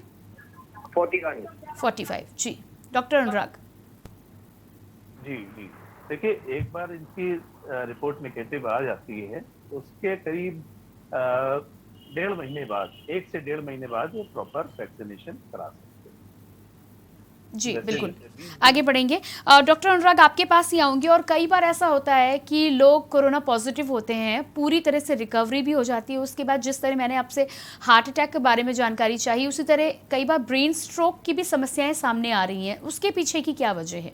45। जी डॉक्टर अनुराग। जी देखिए, एक बार इनकी रिपोर्ट नेगेटिव आ जाती है, उसके करीब 1.5 महीने बाद, 1 से 1.5 महीने बाद ये प्रॉपर वैक्सीनेशन करा सकते हैं। जी बिल्कुल, आगे बढ़ेंगे। डॉक्टर अनुराग आपके पास ही आऊंगी। और कई बार ऐसा होता है कि लोग कोरोना पॉजिटिव होते हैं, पूरी तरह से रिकवरी भी हो जाती है, उसके बाद जिस तरह मैंने आपसे हार्ट अटैक के बारे में जानकारी चाहिए, उसी तरह कई बार ब्रेन स्ट्रोक की भी समस्याएं सामने आ रही हैं, उसके पीछे की क्या वजह है?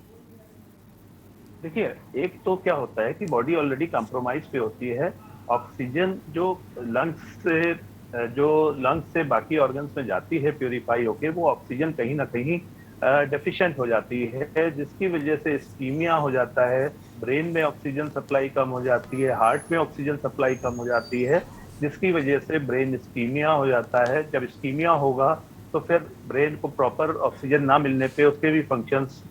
देखिए, एक तो क्या होता है कि बॉडी ऑलरेडी कॉम्प्रोमाइज पे होती है। ऑक्सीजन जो लंग्स से बाकी ऑर्गन्स में जाती है प्यूरिफाई होके, वो ऑक्सीजन कहीं ना कहीं डेफिशिएंट हो जाती है, जिसकी वजह से इस्कीमिया हो जाता है, ब्रेन में ऑक्सीजन सप्लाई कम हो जाती है, हार्ट में ऑक्सीजन सप्लाई कम हो जाती है, जिसकी वजह से ब्रेन इस्कीमिया हो जाता है। जब इस्कीमिया होगा तो फिर ब्रेन को प्रॉपर ऑक्सीजन ना मिलने पे उसके भी फंक्शंस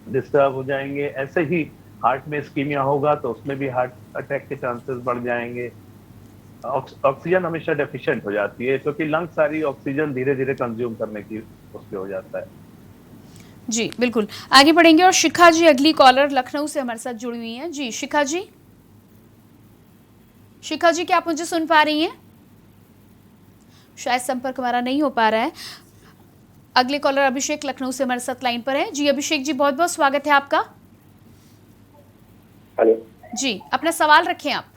डिस्टर्ब हो जाएंगे। ऐसे ही हार्ट में इस्कीमिया होगा तो उसमें भी हार्ट अटैक के चांसेस बढ़ जाएंगे। ऑक्सीजन हमेशा डेफिशिएंट हो जाती है क्योंकि लंग सारी ऑक्सीजन धीरे धीरे कंज्यूम करने की उसके हो जाता है। जी बिल्कुल, आगे बढ़ेंगे और शिखा जी अगली कॉलर लखनऊ से हमारे साथ जुड़ी हुई हैं। जी शिखा जी, शिखा जी क्या आप मुझे सुन पा रही हैं? शायद संपर्क हमारा नहीं हो पा रहा है। अगले कॉलर अभिषेक लखनऊ से हमारे साथ लाइन पर है। जी अभिषेक जी, बहुत बहुत स्वागत है आपका। हेलो जी, अपना सवाल रखें आप।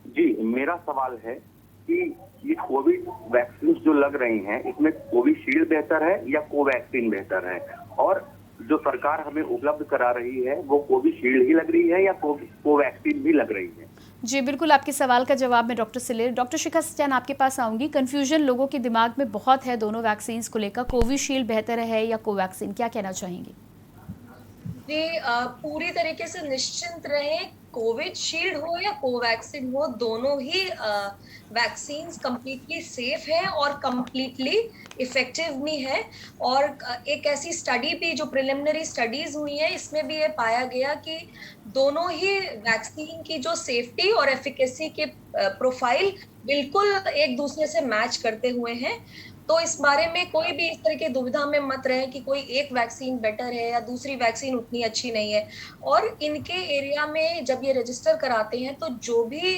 जी, मेरा सवाल है कि ये कोविड वैक्सीन जो लग रही हैं, इसमें कोविशील्ड बेहतर है या कोवैक्सीन बेहतर है? और जो सरकार हमें उपलब्ध करा रही है वो कोविशील्ड ही लग रही है या कोवैक्सीन भी लग रही है? जी बिल्कुल, आपके सवाल का जवाब मैं डॉक्टर से ले। डॉक्टर शिखा सचैन, आपके पास आऊंगी। कंफ्यूजन लोगों के दिमाग में बहुत है दोनों वैक्सीन को लेकर, कोविशील्ड बेहतर है या कोवैक्सीन, क्या कहना चाहेंगी? जी पूरी तरीके से निश्चिंत रहें, कोविशील्ड हो या कोवैक्सीन हो, दोनों ही वैक्सीन कंप्लीटली सेफ है और कंप्लीटली इफेक्टिव भी है। और एक ऐसी स्टडी भी जो प्रिलिमिनरी स्टडीज हुई है, इसमें भी ये पाया गया कि दोनों ही वैक्सीन की जो सेफ्टी और एफिकेसी के प्रोफाइल बिल्कुल एक दूसरे से मैच करते हुए हैं। तो इस बारे में कोई भी इस तरह की दुविधा में मत रहे कि कोई एक वैक्सीन बेटर है या दूसरी वैक्सीन उतनी अच्छी नहीं है। और इनके एरिया में जब ये रजिस्टर कराते हैं तो जो भी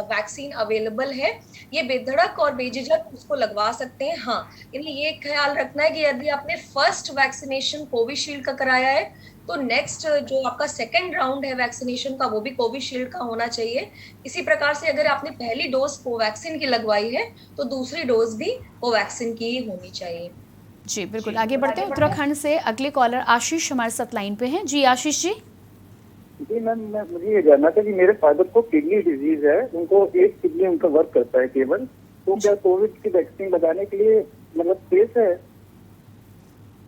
वैक्सीन अवेलेबल है ये बेधड़क और बेझिझक उसको लगवा सकते हैं। हाँ, इन्हें ये ख्याल रखना है कि यदि आपने फर्स्ट वैक्सीनेशन कोविशील्ड का कराया है तो नेक्स्ट जो आपका सेकेंड राउंड है वैक्सीनेशन का वो भी कोविशील्ड का होना चाहिए। इसी प्रकार से अगर आपने पहली डोज कोवैक्सीन की लगवाई है तो दूसरी डोज भी कोवैक्सीन की ही होनी चाहिए। जी बिल्कुल, आगे बढ़ते हैं। उत्तराखंड से अगले कॉलर आशीष हमारे साथ लाइन पे हैं। जी आशीष जी। जी मैम, मुझे ये जानना था कि मेरे फादर को किडनी डिजीज है, उनको एक किडनी उनका वर्क करता है केवल, तो क्या कोविड की वैक्सीन लगाने के लिए मतलब सेफ है?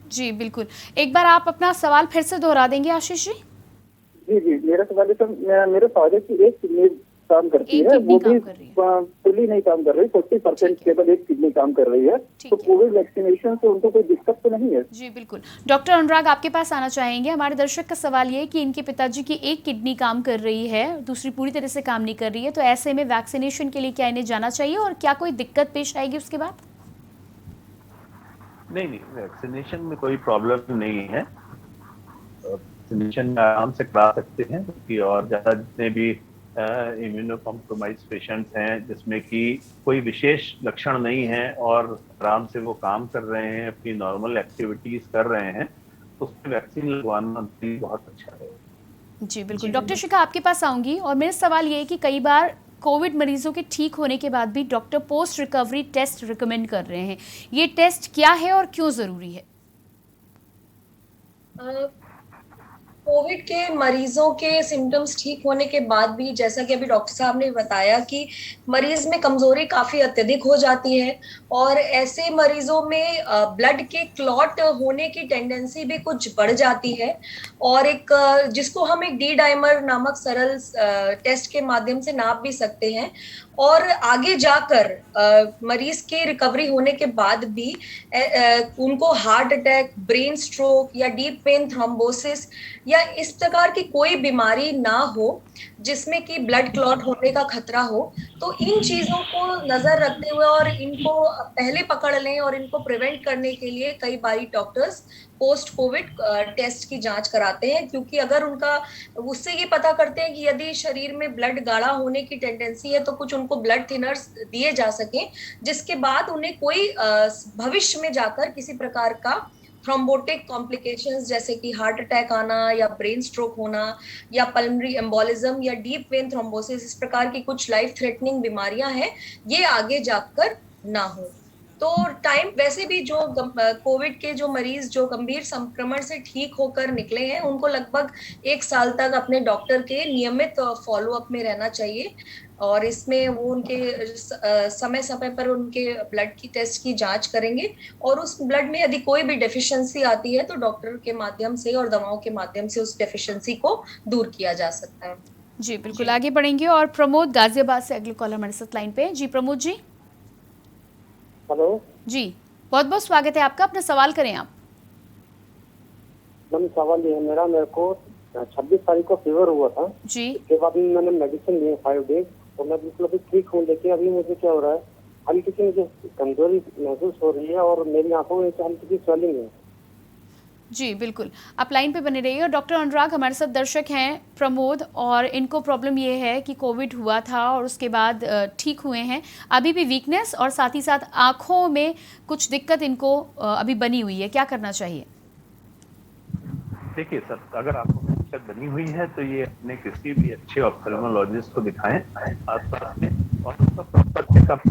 जी बिल्कुल, एक बार आप अपना सवाल फिर से दोहरा देंगे आशीष जी? जी जी, मेरा सवाल है सर, मेरे फादर की एक किडनी काम करती है, वो भी फुली नहीं काम कर रही, 40% केवल एक किडनी काम कर रही है, तो कोविड वैक्सीनेशन से उनको कोई दिक्कत तो नहीं है? जी बिल्कुल, डॉक्टर अनुराग आपके पास आना चाहेंगे। हमारे दर्शक का सवाल ये है कि इनके पिताजी की एक किडनी काम कर रही है, दूसरी पूरी तरह से काम नहीं कर रही है, तो ऐसे में वैक्सीनेशन के लिए क्या इन्हें जाना चाहिए और क्या कोई दिक्कत पेश आएगी उसके बाद? नहीं, वैक्सीनेशन में कोई प्रॉब्लम नहीं है। वैक्सीनेशन आराम से करा सकते हैं क्योंकि और ज़्यादा जितने भी इम्यूनो कॉम्प्रोमाइज पेशेंट्स हैं जिसमें कि कोई विशेष लक्षण नहीं है और आराम से वो काम कर रहे हैं, अपनी नॉर्मल एक्टिविटीज कर रहे हैं, तो उसमें वैक्सीन लगवाना भी बहुत अच्छा है। जी बिल्कुल, डॉक्टर शिखा आपके पास आऊंगी और मेरा सवाल ये है कि कई बार कोविड मरीजों के ठीक होने के बाद भी doctor post recovery test recommend कर रहे हैं, ये टेस्ट क्या है और क्यों जरूरी है? कोविड के मरीजों के सिम्टम्स ठीक होने के बाद भी, जैसा कि अभी डॉक्टर साहब ने बताया कि मरीज में कमजोरी काफी अत्यधिक हो जाती है और ऐसे मरीजों में ब्लड के क्लॉट होने की टेंडेंसी भी कुछ बढ़ जाती है और एक जिसको हम एक डी डाइमर नामक सरल टेस्ट के माध्यम से नाप भी सकते हैं। और आगे जाकर मरीज के रिकवरी होने के बाद भी उनको हार्ट अटैक, ब्रेन स्ट्रोक या डीप वेन थ्रोम्बोसिस या इस प्रकार की कोई बीमारी ना हो जिसमें कि ब्लड क्लॉट होने का खतरा हो, तो इन चीजों को नजर रखते हुए और इनको पहले पकड़ लें और इनको प्रिवेंट करने के लिए कई बारी डॉक्टर्स पोस्ट कोविड टेस्ट की जांच कराते हैं, क्योंकि अगर उनका उससे ये पता करते हैं कि यदि शरीर में ब्लड गाढ़ा होने की टेंडेंसी है तो कुछ उनको ब्लड थिनर्स दिए जा सके, जिसके बाद उन्हें कोई भविष्य में जाकर किसी प्रकार का थ्रोम्बोटिक कॉम्प्लिकेशंस जैसे कि हार्ट अटैक आना या ब्रेन स्ट्रोक होना या पल्मोनरी एम्बोलिज्म या डीप वेन थ्रोम्बोसिस, इस प्रकार की कुछ लाइफ थ्रेटनिंग बीमारियां हैं, ये आगे जाकर ना हो। तो टाइम वैसे भी जो कोविड के जो मरीज जो गंभीर संक्रमण से ठीक होकर निकले हैं उनको लगभग 1 साल तक अपने डॉक्टर के नियमित फॉलोअप में रहना चाहिए। और इसमें वो उनके समय समय पर उनके ब्लड की टेस्ट की जांच करेंगे और उस ब्लड में यदि कोई भी डेफिशिएंसी आती है तो डॉक्टर के माध्यम से और दवाओं के माध्यम से उस डेफिशिएंसी को दूर किया जा सकता है। जी बिल्कुल, आगे बढ़ेंगे और प्रमोद गाजियाबाद से अगले कॉलर हमारे साथ लाइन पे हैं। जी प्रमोद जी। हेलो जी, बहुत बहुत स्वागत है आपका, अपना सवाल करें आप। मैम सवाल ये है मेरा, मेरे को 26 तारीख को फीवर हुआ था जी। उसके बाद मैंने मेडिसिन लिए 5 डेज तो मैं बिल्कुल अभी ठीक हूँ, लेकिन अभी मुझे क्या हो रहा है, हल्की सी मुझे कमजोरी महसूस हो रही है और मेरी आंखों में हल्की सी स्वेलिंग है। जी बिल्कुल, आप लाइन पे बने रहिए। और डॉक्टर अनुराग हमारे साथ दर्शक हैं प्रमोद, और इनको प्रॉब्लम ये है कि कोविड हुआ था और उसके बाद ठीक हुए हैं, अभी भी वीकनेस और साथ ही साथ आँखों में कुछ दिक्कत इनको अभी बनी हुई है, क्या करना चाहिए? देखिए सर, अगर आंखों में दिक्कत बनी हुई है तो ये अपने किसी भी अच्छे ऑप्थेल्मोलॉजिस्ट को दिखाएं आसपास में और उसका प्रॉपर चेकअप,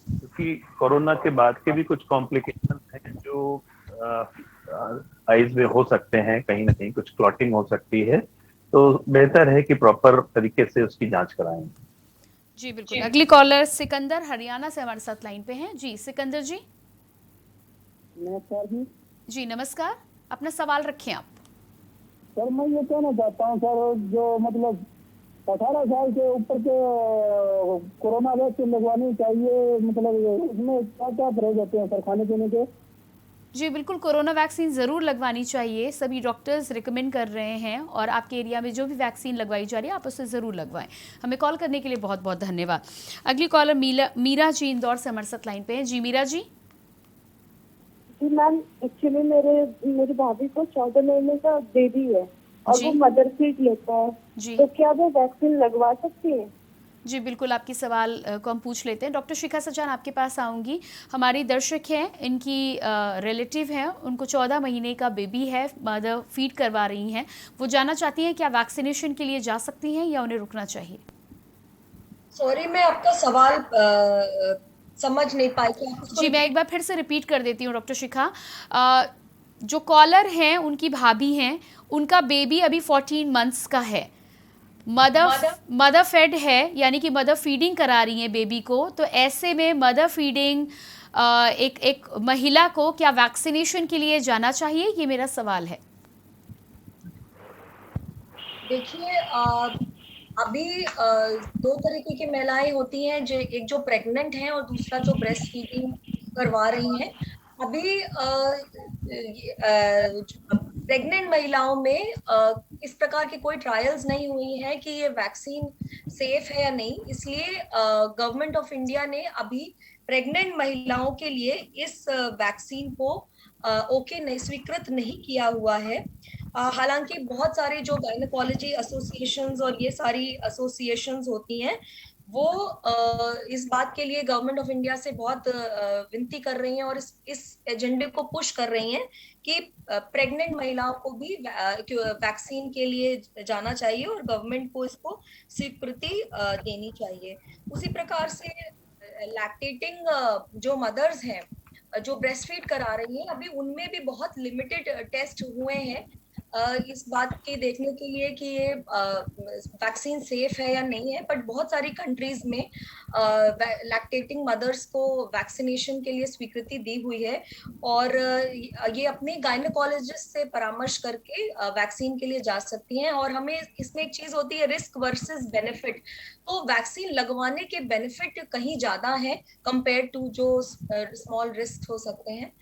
क्योंकि कोरोना के बाद के भी कुछ कॉम्प्लिकेशन हैं जो आईज में हो सकते हैं, कहीं ना कहीं कुछ क्लॉटिंग हो सकती है, तो बेहतर है कि प्रॉपर तरीके से उसकी जांच कराएं। जी बिल्कुल, अगली कॉलर सिकंदर हरियाणा से हमारे साथ लाइन पे हैं। जी सिकंदर जी। नमस्कार जी। जी नमस्कार, अपना सवाल रखें आप। सर मैं ये कहना चाहता हूँ सर, जो मतलब 18 साल के ऊपर के कोरोना वैक्सीन लगवानी चाहिए, मतलब इसमें क्या क्या परहेज होते हैं सर खाने पीने के? जी बिल्कुल, कोरोना वैक्सीन ज़रूर लगवानी चाहिए, सभी डॉक्टर्स रिकमेंड कर रहे हैं और आपके एरिया में जो भी वैक्सीन लगवाई जा रही है आप उसे ज़रूर लगवाएं। हमें कॉल करने के लिए बहुत बहुत धन्यवाद। अगली कॉलर मीरा जी इंदौर से हमारे साथ लाइन पे हैं। जी मीरा जी। जी मैम, एक्चुअली मेरी भाभी को 14 महीने का बेबी है और वो मदर फीड लेता है, तो क्या वो वैक्सीन लगवा सकती है? जी बिल्कुल, आपकी सवाल को हम पूछ लेते हैं। डॉक्टर शिखा सचान आपके पास आऊँगी। हमारी दर्शक हैं, इनकी रिलेटिव हैं, उनको 14 महीने का बेबी है, मदर फीड करवा रही हैं, वो जानना चाहती हैं क्या वैक्सीनेशन के लिए जा सकती हैं या उन्हें रुकना चाहिए? सॉरी, मैं आपका सवाल समझ नहीं पाई। जी मैं एक बार फिर से रिपीट कर देती हूँ डॉक्टर शिखा। जो कॉलर हैं उनकी भाभी हैं, उनका बेबी अभी 14 मंथ्स का है, मदर फेड है, यानी कि मदर फीडिंग करा रही हैं बेबी को, तो ऐसे में मदर फीडिंग एक महिला को क्या वैक्सीनेशन के लिए जाना चाहिए, ये मेरा सवाल है। देखिए अभी 2 तरीके की महिलाएं होती हैं, जो एक जो प्रेग्नेंट हैं और दूसरा जो ब्रेस्ट फीडिंग करवा रही हैं। अभी प्रेग्नेंट महिलाओं में इस प्रकार की कोई ट्रायल्स नहीं हुई है कि ये वैक्सीन सेफ है या नहीं, इसलिए गवर्नमेंट ऑफ इंडिया ने अभी प्रेग्नेंट महिलाओं के लिए इस वैक्सीन को ओके नहीं स्वीकृत नहीं किया हुआ है। हालांकि बहुत सारे जो गायनेकोलॉजी एसोसिएशंस और ये सारी एसोसिएशंस होती हैं वो इस बात के लिए गवर्नमेंट ऑफ इंडिया से बहुत विनती कर रही हैं और इस एजेंडे को पुश कर रही हैं कि प्रेग्नेंट महिलाओं को भी वैक्सीन के लिए जाना चाहिए और गवर्नमेंट को इसको स्वीकृति देनी चाहिए। उसी प्रकार से लैक्टेटिंग जो मदर्स हैं जो ब्रेस्ट फीड करा रही हैं, अभी उनमें भी बहुत लिमिटेड टेस्ट हुए हैं इस बात के देखने के लिए कि ये वैक्सीन सेफ है या नहीं है, बट बहुत सारी कंट्रीज में लैक्टेटिंग मदर्स को वैक्सीनेशन के लिए स्वीकृति दी हुई है और ये अपने गायनेकोलॉजिस्ट से परामर्श करके वैक्सीन के लिए जा सकती हैं। और हमें इसमें एक चीज होती है रिस्क वर्सेस बेनिफिट, तो वैक्सीन लगवाने के बेनिफिट कहीं ज्यादा है कंपेयर टू जो स्मॉल रिस्क हो सकते हैं।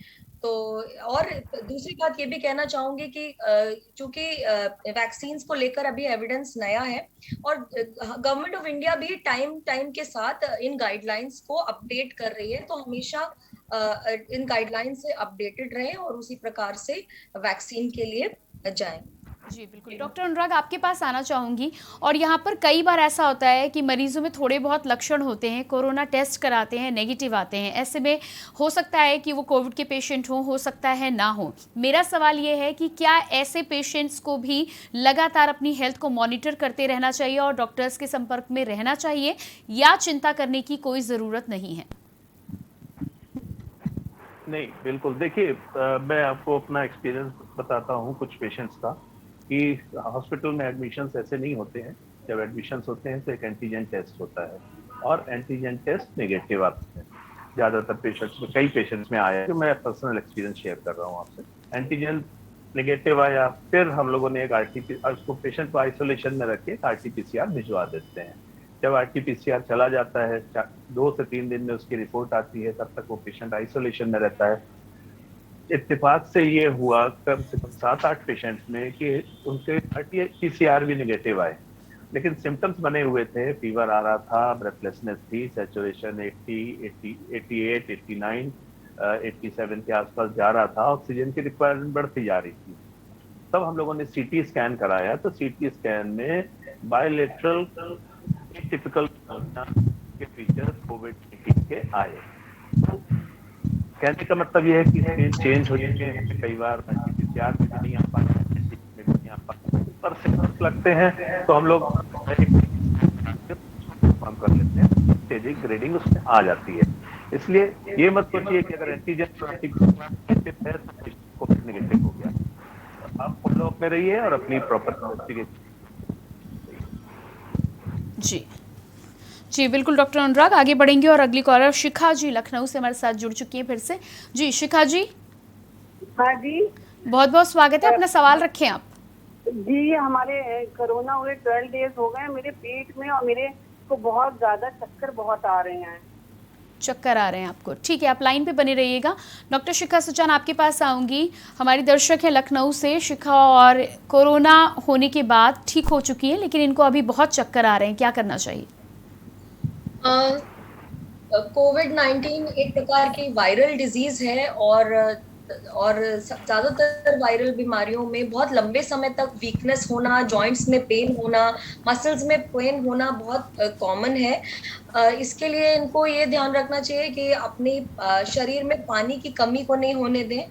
तो और दूसरी बात ये भी कहना चाहूंगी कि चूंकि वैक्सीन्स को लेकर अभी एविडेंस नया है और गवर्नमेंट ऑफ इंडिया भी टाइम के साथ इन गाइडलाइंस को अपडेट कर रही है, तो हमेशा इन गाइडलाइंस से अपडेटेड रहें और उसी प्रकार से वैक्सीन के लिए जाएं। जी बिल्कुल, डॉक्टर अनुराग आपके पास आना चाहूँगी। और यहाँ पर कई बार ऐसा होता है कि मरीजों में थोड़े बहुत लक्षण होते हैं, कोरोना टेस्ट कराते हैं, नेगेटिव आते हैं, ऐसे में हो सकता है कि वो कोविड के पेशेंट हो सकता है ना हो। मेरा सवाल ये है कि क्या ऐसे पेशेंट्स को भी लगातार अपनी हेल्थ को मॉनिटर करते रहना चाहिए और डॉक्टर्स के संपर्क में रहना चाहिए या चिंता करने की कोई ज़रूरत नहीं है? नहीं, बिल्कुल। देखिए, मैं आपको अपना एक्सपीरियंस बताता हूँ कुछ पेशेंट्स का कि हॉस्पिटल में एडमिशन्स ऐसे नहीं होते हैं जब एडमिशन होते हैं तो एक एंटीजन टेस्ट होता है और एंटीजन टेस्ट नेगेटिव आते हैं ज़्यादातर पेशेंट्स में, कई पेशेंट्स में आया है, जो मैं पर्सनल एक्सपीरियंस शेयर कर रहा हूँ आपसे। एंटीजन नेगेटिव आया, फिर हम लोगों ने एक उसको पेशेंट को आइसोलेशन में रख के RT-PCR भिजवा देते हैं। जब RT-PCR चला जाता है 2 से 3 दिन में उसकी रिपोर्ट आती है, तब तक वो पेशेंट आइसोलेशन में रहता है। इत्तेफाक से ये हुआ कम से कम 7-8 पेशेंट्स में कि उनके RT-PCR भी नेगेटिव आए, लेकिन सिम्टम्स बने हुए थे, फीवर आ रहा था, ब्रेथलेसनेस थी, सैचुरेशन 80, 88, 89, 87 के आसपास जा रहा था, ऑक्सीजन की रिक्वायरमेंट बढ़ती जा रही थी। तब हम लोगों ने CT स्कैन कराया तो CT स्कैन में बायलेटरल टिपिकल के फीचर्स कोविड-19 के आए। तो कहने का मतलब ये है कि चेंज हो चुके हैं, कई बार RT-PCR में भी नहीं आ पाते, पर सिम्टम्स लगते हैं तो हम लोग कर लेते हैं, स्टेजिंग ग्रेडिंग उसमें आ जाती है। इसलिए ये मत सोचिए कि अगर एंटीजन कोविड नेगेटिव हो गया। आप फॉलो अप में रहिए और अपनी प्रॉपर इन्वेस्टिगेशन। जी बिल्कुल डॉक्टर अनुराग, आगे बढ़ेंगे और अगली कॉलर शिखा जी लखनऊ से हमारे साथ जुड़ चुकी हैं फिर से। जी शिखा जी। हाँ जी, बहुत बहुत स्वागत है, अपना सवाल रखें आप। जी हमारे कोरोना हुए 12 डेज हो गए, मेरे पेट में और मेरे को बहुत ज्यादा चक्कर बहुत आ रहे हैं। चक्कर आ रहे हैं आपको, ठीक है, आप लाइन पे बने रहिएगा। डॉक्टर शिखा सुजान आपके पास आऊंगी। हमारी दर्शक है लखनऊ से शिखा, और कोरोना होने के बाद ठीक हो चुकी है, लेकिन इनको अभी बहुत चक्कर आ रहे हैं, क्या करना चाहिए? कोविड-19 एक प्रकार की वायरल डिजीज है और ज़्यादातर वायरल बीमारियों में बहुत लंबे समय तक वीकनेस होना, जॉइंट्स में पेन होना, मसल्स में पेन होना बहुत कॉमन है। इसके लिए इनको ये ध्यान रखना चाहिए कि अपनी शरीर में पानी की कमी को नहीं होने दें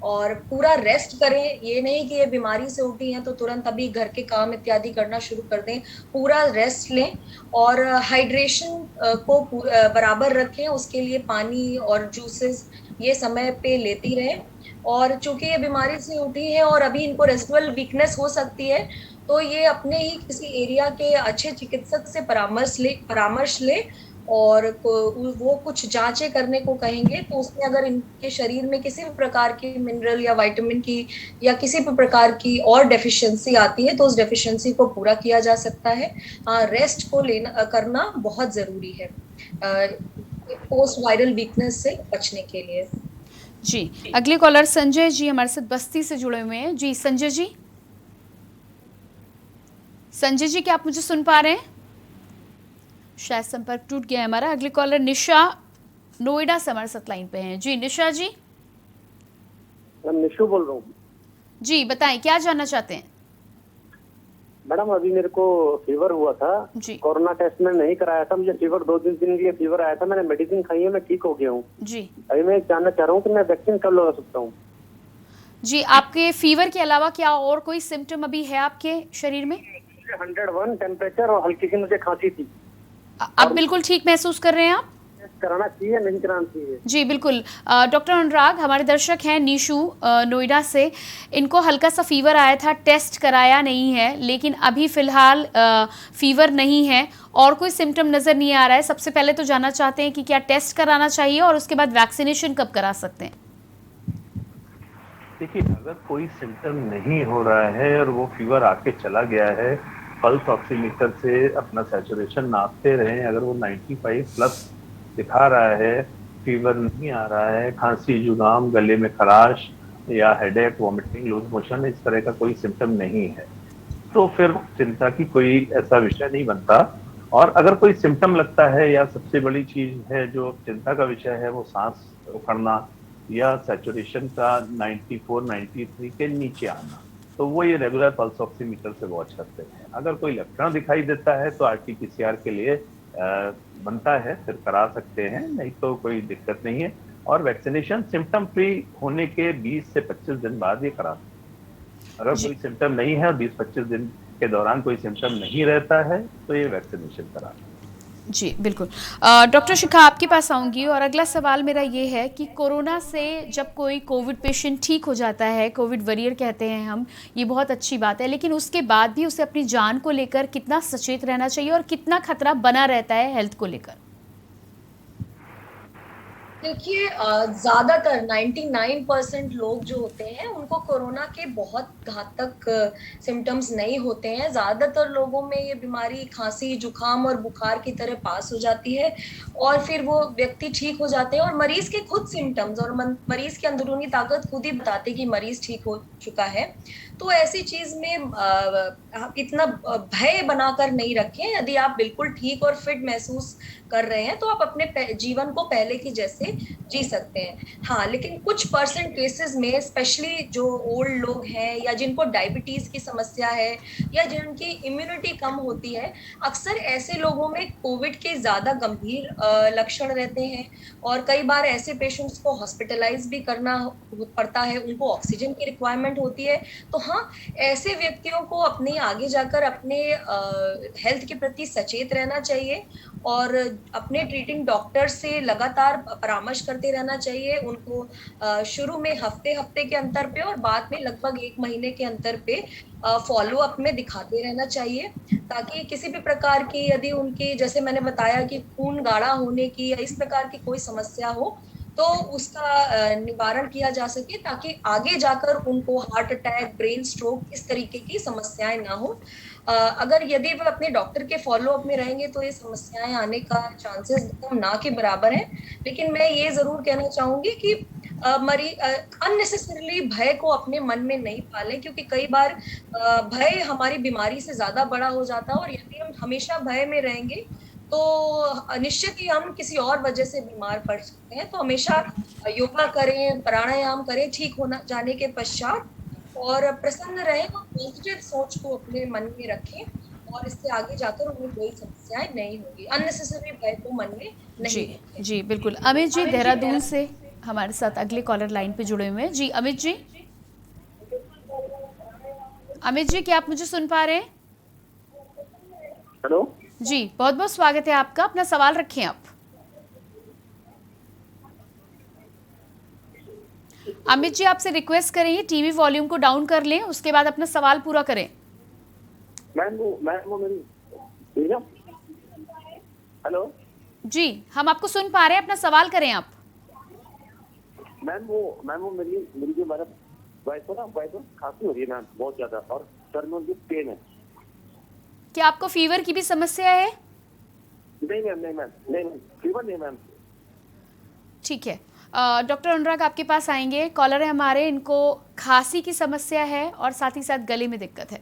और पूरा रेस्ट करें। ये नहीं कि ये बीमारी से उठी हैं तो तुरंत अभी घर के काम इत्यादि करना शुरू कर दें, पूरा रेस्ट लें और हाइड्रेशन को बराबर रखें। उसके लिए पानी और जूसेस ये समय पे लेती रहें। और चूंकि ये बीमारी से उठी है और अभी इनको रेसिडुअल वीकनेस हो सकती है, तो ये अपने ही किसी एरिया के अच्छे चिकित्सक से परामर्श ले और वो कुछ जांचें करने को कहेंगे। तो उसमें अगर इनके शरीर में किसी भी प्रकार की मिनरल या विटामिन की या किसी भी प्रकार की और डेफिशिएंसी आती है तो उस डेफिशिएंसी को पूरा किया जा सकता है। रेस्ट को करना बहुत ज़रूरी है पोस्ट वायरल वीकनेस से बचने के लिए। जी अगले कॉलर संजय जी हमारे साथ बस्ती से जुड़े हुए हैं। जी संजय जी, क्या आप मुझे सुन पा रहे हैं? शायद संपर्क टूट गया है हमारा। अगले कॉलर निशा नोएडा से हमारे साथ लाइन पे हैं। जी निशा जी। मैं निशु बोल रहा हूँ। जी बताएं, क्या जानना चाहते हैं? मैडम अभी मेरे को फीवर हुआ था, कोरोना टेस्ट में नहीं कराया था, मुझे फीवर 2-3 दिन के लिए फीवर आया था, मैंने मेडिसिन खाई है, मैं ठीक हो गया हूँ। जी अभी मैं जानना चाह रहा हूँ कि मैं वैक्सीन कब लगा सकता हूँ? जी आपके फीवर के अलावा क्या और कोई सिम्टम अभी है आपके शरीर में? 101 टेम्परेचर और हल्की सी मुझे खांसी थी। आप बिल्कुल ठीक महसूस कर रहे हैं? आप कराना चाहिए नहीं कराना चाहिए? जी बिल्कुल। डॉक्टर अनुराग हमारे दर्शक हैं नीशू नोएडा से, इनको हल्का सा फीवर आया था, टेस्ट कराया नहीं है, लेकिन अभी फिलहाल फीवर नहीं है और कोई सिम्टम नज़र नहीं आ रहा है। सबसे पहले तो जानना चाहते हैं कि क्या टेस्ट कराना चाहिए और उसके बाद वैक्सीनेशन कब करा सकते हैं? देखिए अगर कोई सिम्टम नहीं हो रहा है और वो फीवर आके चला गया है, पल्स ऑक्सीमीटर से अपना सैचुरेशन नापते रहें। अगर वो 95+ दिखा रहा है, फीवर नहीं आ रहा है, खांसी जुकाम, गले में खराश या हेडेक, वॉमिटिंग, लूज मोशन, इस तरह का कोई सिम्टम नहीं है, तो फिर चिंता की कोई ऐसा विषय नहीं बनता। और अगर कोई सिम्टम लगता है या सबसे बड़ी चीज है जो चिंता का विषय है वो सांस उखड़ना या सैचुरेशन का 94-93 के नीचे आना, तो वो ये रेगुलर पल्स ऑक्सीमीटर से वॉच करते हैं। अगर कोई लक्षण दिखाई देता है तो RT-PCR के लिए बनता है, फिर करा सकते हैं, नहीं तो कोई दिक्कत नहीं है। और वैक्सीनेशन सिम्टम फ्री होने के 20 से 25 दिन बाद ये करा सकते हैं। अगर कोई सिम्टम नहीं है और 20-25 दिन के दौरान कोई सिम्टम नहीं रहता है तो ये वैक्सीनेशन करा। जी बिल्कुल। डॉक्टर शिखा आपके पास आऊँगी और अगला सवाल मेरा ये है कि कोरोना से जब कोई कोविड पेशेंट ठीक हो जाता है, कोविड वॉरियर कहते हैं हम, ये बहुत अच्छी बात है, लेकिन उसके बाद भी उसे अपनी जान को लेकर कितना सचेत रहना चाहिए और कितना खतरा बना रहता है हेल्थ को लेकर? देखिए, ज्यादातर 99% लोग जो होते हैं उनको कोरोना के बहुत घातक सिम्टम्स नहीं होते हैं। ज्यादातर लोगों में ये बीमारी खांसी, जुकाम और बुखार की तरह पास हो जाती है और फिर वो व्यक्ति ठीक हो जाते हैं और मरीज के खुद सिम्टम्स और मरीज की अंदरूनी ताकत खुद ही बताते कि मरीज ठीक हो चुका है। तो ऐसी चीज में इतना भय बनाकर नहीं रखें। यदि आप बिल्कुल ठीक और फिट महसूस कर रहे हैं तो आप अपने जीवन को पहले की जैसे जी सकते हैं। हाँ, लेकिन कुछ परसेंट केसेस में स्पेशली जो ओल्ड लोग हैं या जिनको डायबिटीज की समस्या है या जिनकी इम्यूनिटी कम होती है, अक्सर ऐसे लोगों में कोविड के ज्यादा गंभीर लक्षण रहते हैं और कई बार ऐसे पेशेंट्स को हॉस्पिटलाइज भी करना पड़ता है, उनको ऑक्सीजन की रिक्वायरमेंट होती है। तो हाँ, ऐसे व्यक्तियों को अपने आगे जाकर अपने हेल्थ के प्रति सचेत रहना चाहिए और अपने ट्रीटिंग डॉक्टर से लगातार परामर्श करते रहना चाहिए। उनको शुरू में हफ्ते के अंतर पे और बाद में लगभग 1 महीने के अंतर पे फॉलो अप में दिखाते रहना चाहिए, ताकि किसी भी प्रकार की यदि उनकी, जैसे मैंने बताया कि खून गाढ़ा होने की या इस प्रकार की कोई समस्या हो तो उसका निवारण किया जा सके, ताकि आगे जाकर उनको हार्ट अटैक, ब्रेन स्ट्रोक इस तरीके की समस्याएं ना हो। अगर यदि वो अपने डॉक्टर के फॉलो अप में रहेंगे तो ये समस्याएं आने का चांसेस ना के बराबर है। लेकिन मैं ये जरूर कहना चाहूंगी कि अननेसेसरीली भय को अपने मन में नहीं पालें, क्योंकि कई बार भय हमारी बीमारी से ज्यादा बड़ा हो जाता है और यदि हम हमेशा भय में रहेंगे तो निश्चित ही हम किसी और वजह से बीमार पड़ सकते हैं। तो हमेशा योगा करें, प्राणायाम करें ठीक होना जाने के पश्चात और प्रसन्न रहें और पॉजिटिव सोच को अपने मन में रखें और इससे आगे जाकर उन्हें कोई समस्याएं नहीं होगी। अननेसेसरी भय को मन में नहीं। जी बिल्कुल। अमित जी देहरादून से हमारे साथ अगले कॉलर लाइन पे जुड़े हुए हैं। जी अमित जी, क्या आप मुझे सुन पा रहे हैं? हेलो जी, बहुत बहुत स्वागत है आपका। अपना सवाल रखें आप। अमित जी, आपसे रिक्वेस्ट करेंगे टीवी वॉल्यूम को डाउन कर लें, उसके बाद अपना सवाल पूरा करें। हेलो जी, हम आपको सुन पा रहे हैं, अपना सवाल करें आप। मैम वो मेरी जो मेरा वाइफ को खांसी हो रही है मैम, बहुत ज्यादा, और सर में उनकी पेन है। क्या आपको फीवर की भी समस्या है? नहीं मैम, फीवर नहीं मैम। ठीक है, डॉक्टर अनुराग आपके पास आएंगे। कॉलर है हमारे, इनको खांसी की समस्या है और साथ ही साथ गले में दिक्कत है।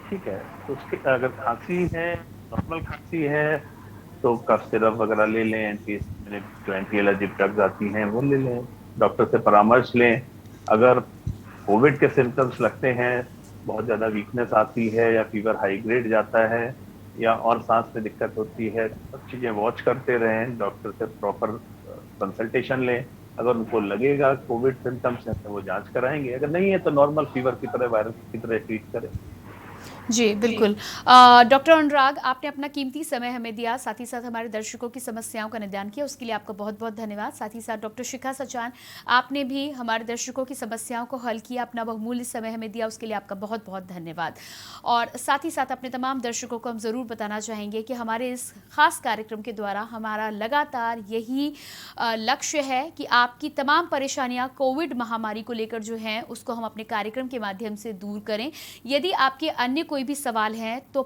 ठीक है, तो उसके अगर खांसी है, नॉर्मल खांसी है, तो कफ सिरप वगैरह ले लें, जो एंटी एलर्जिक ड्रग्स आती हैं वो ले लें, डॉक्टर से परामर्श लें। अगर कोविड के सिम्टम्स लगते हैं, बहुत ज़्यादा वीकनेस आती है या फीवर हाई ग्रेड जाता है या और सांस में दिक्कत होती है, सब चीज़ें वॉच करते रहें, डॉक्टर से प्रॉपर कंसल्टेशन लें। अगर उनको लगेगा कोविड सिम्टम्स हैं तो वो जांच कराएंगे, अगर नहीं है तो नॉर्मल फीवर की तरह, वायरस की तरह ट्रीट करें। जी बिल्कुल। डॉक्टर अनुराग, आपने अपना कीमती समय हमें दिया, साथ ही साथ हमारे दर्शकों की समस्याओं का निदान किया, उसके लिए आपका बहुत बहुत धन्यवाद। साथ ही साथ डॉक्टर शिखा सचान, आपने भी हमारे दर्शकों की समस्याओं को हल किया, अपना बहुमूल्य समय हमें दिया, उसके लिए आपका बहुत बहुत धन्यवाद। और साथ ही साथ अपने तमाम दर्शकों को हम ज़रूर बताना चाहेंगे कि हमारे इस खास कार्यक्रम के द्वारा हमारा लगातार यही लक्ष्य है कि आपकी तमाम परेशानियाँ कोविड महामारी को लेकर जो हैं उसको हम अपने कार्यक्रम के माध्यम से दूर करें। यदि आपके अन्य कोई भी सवाल हैं तो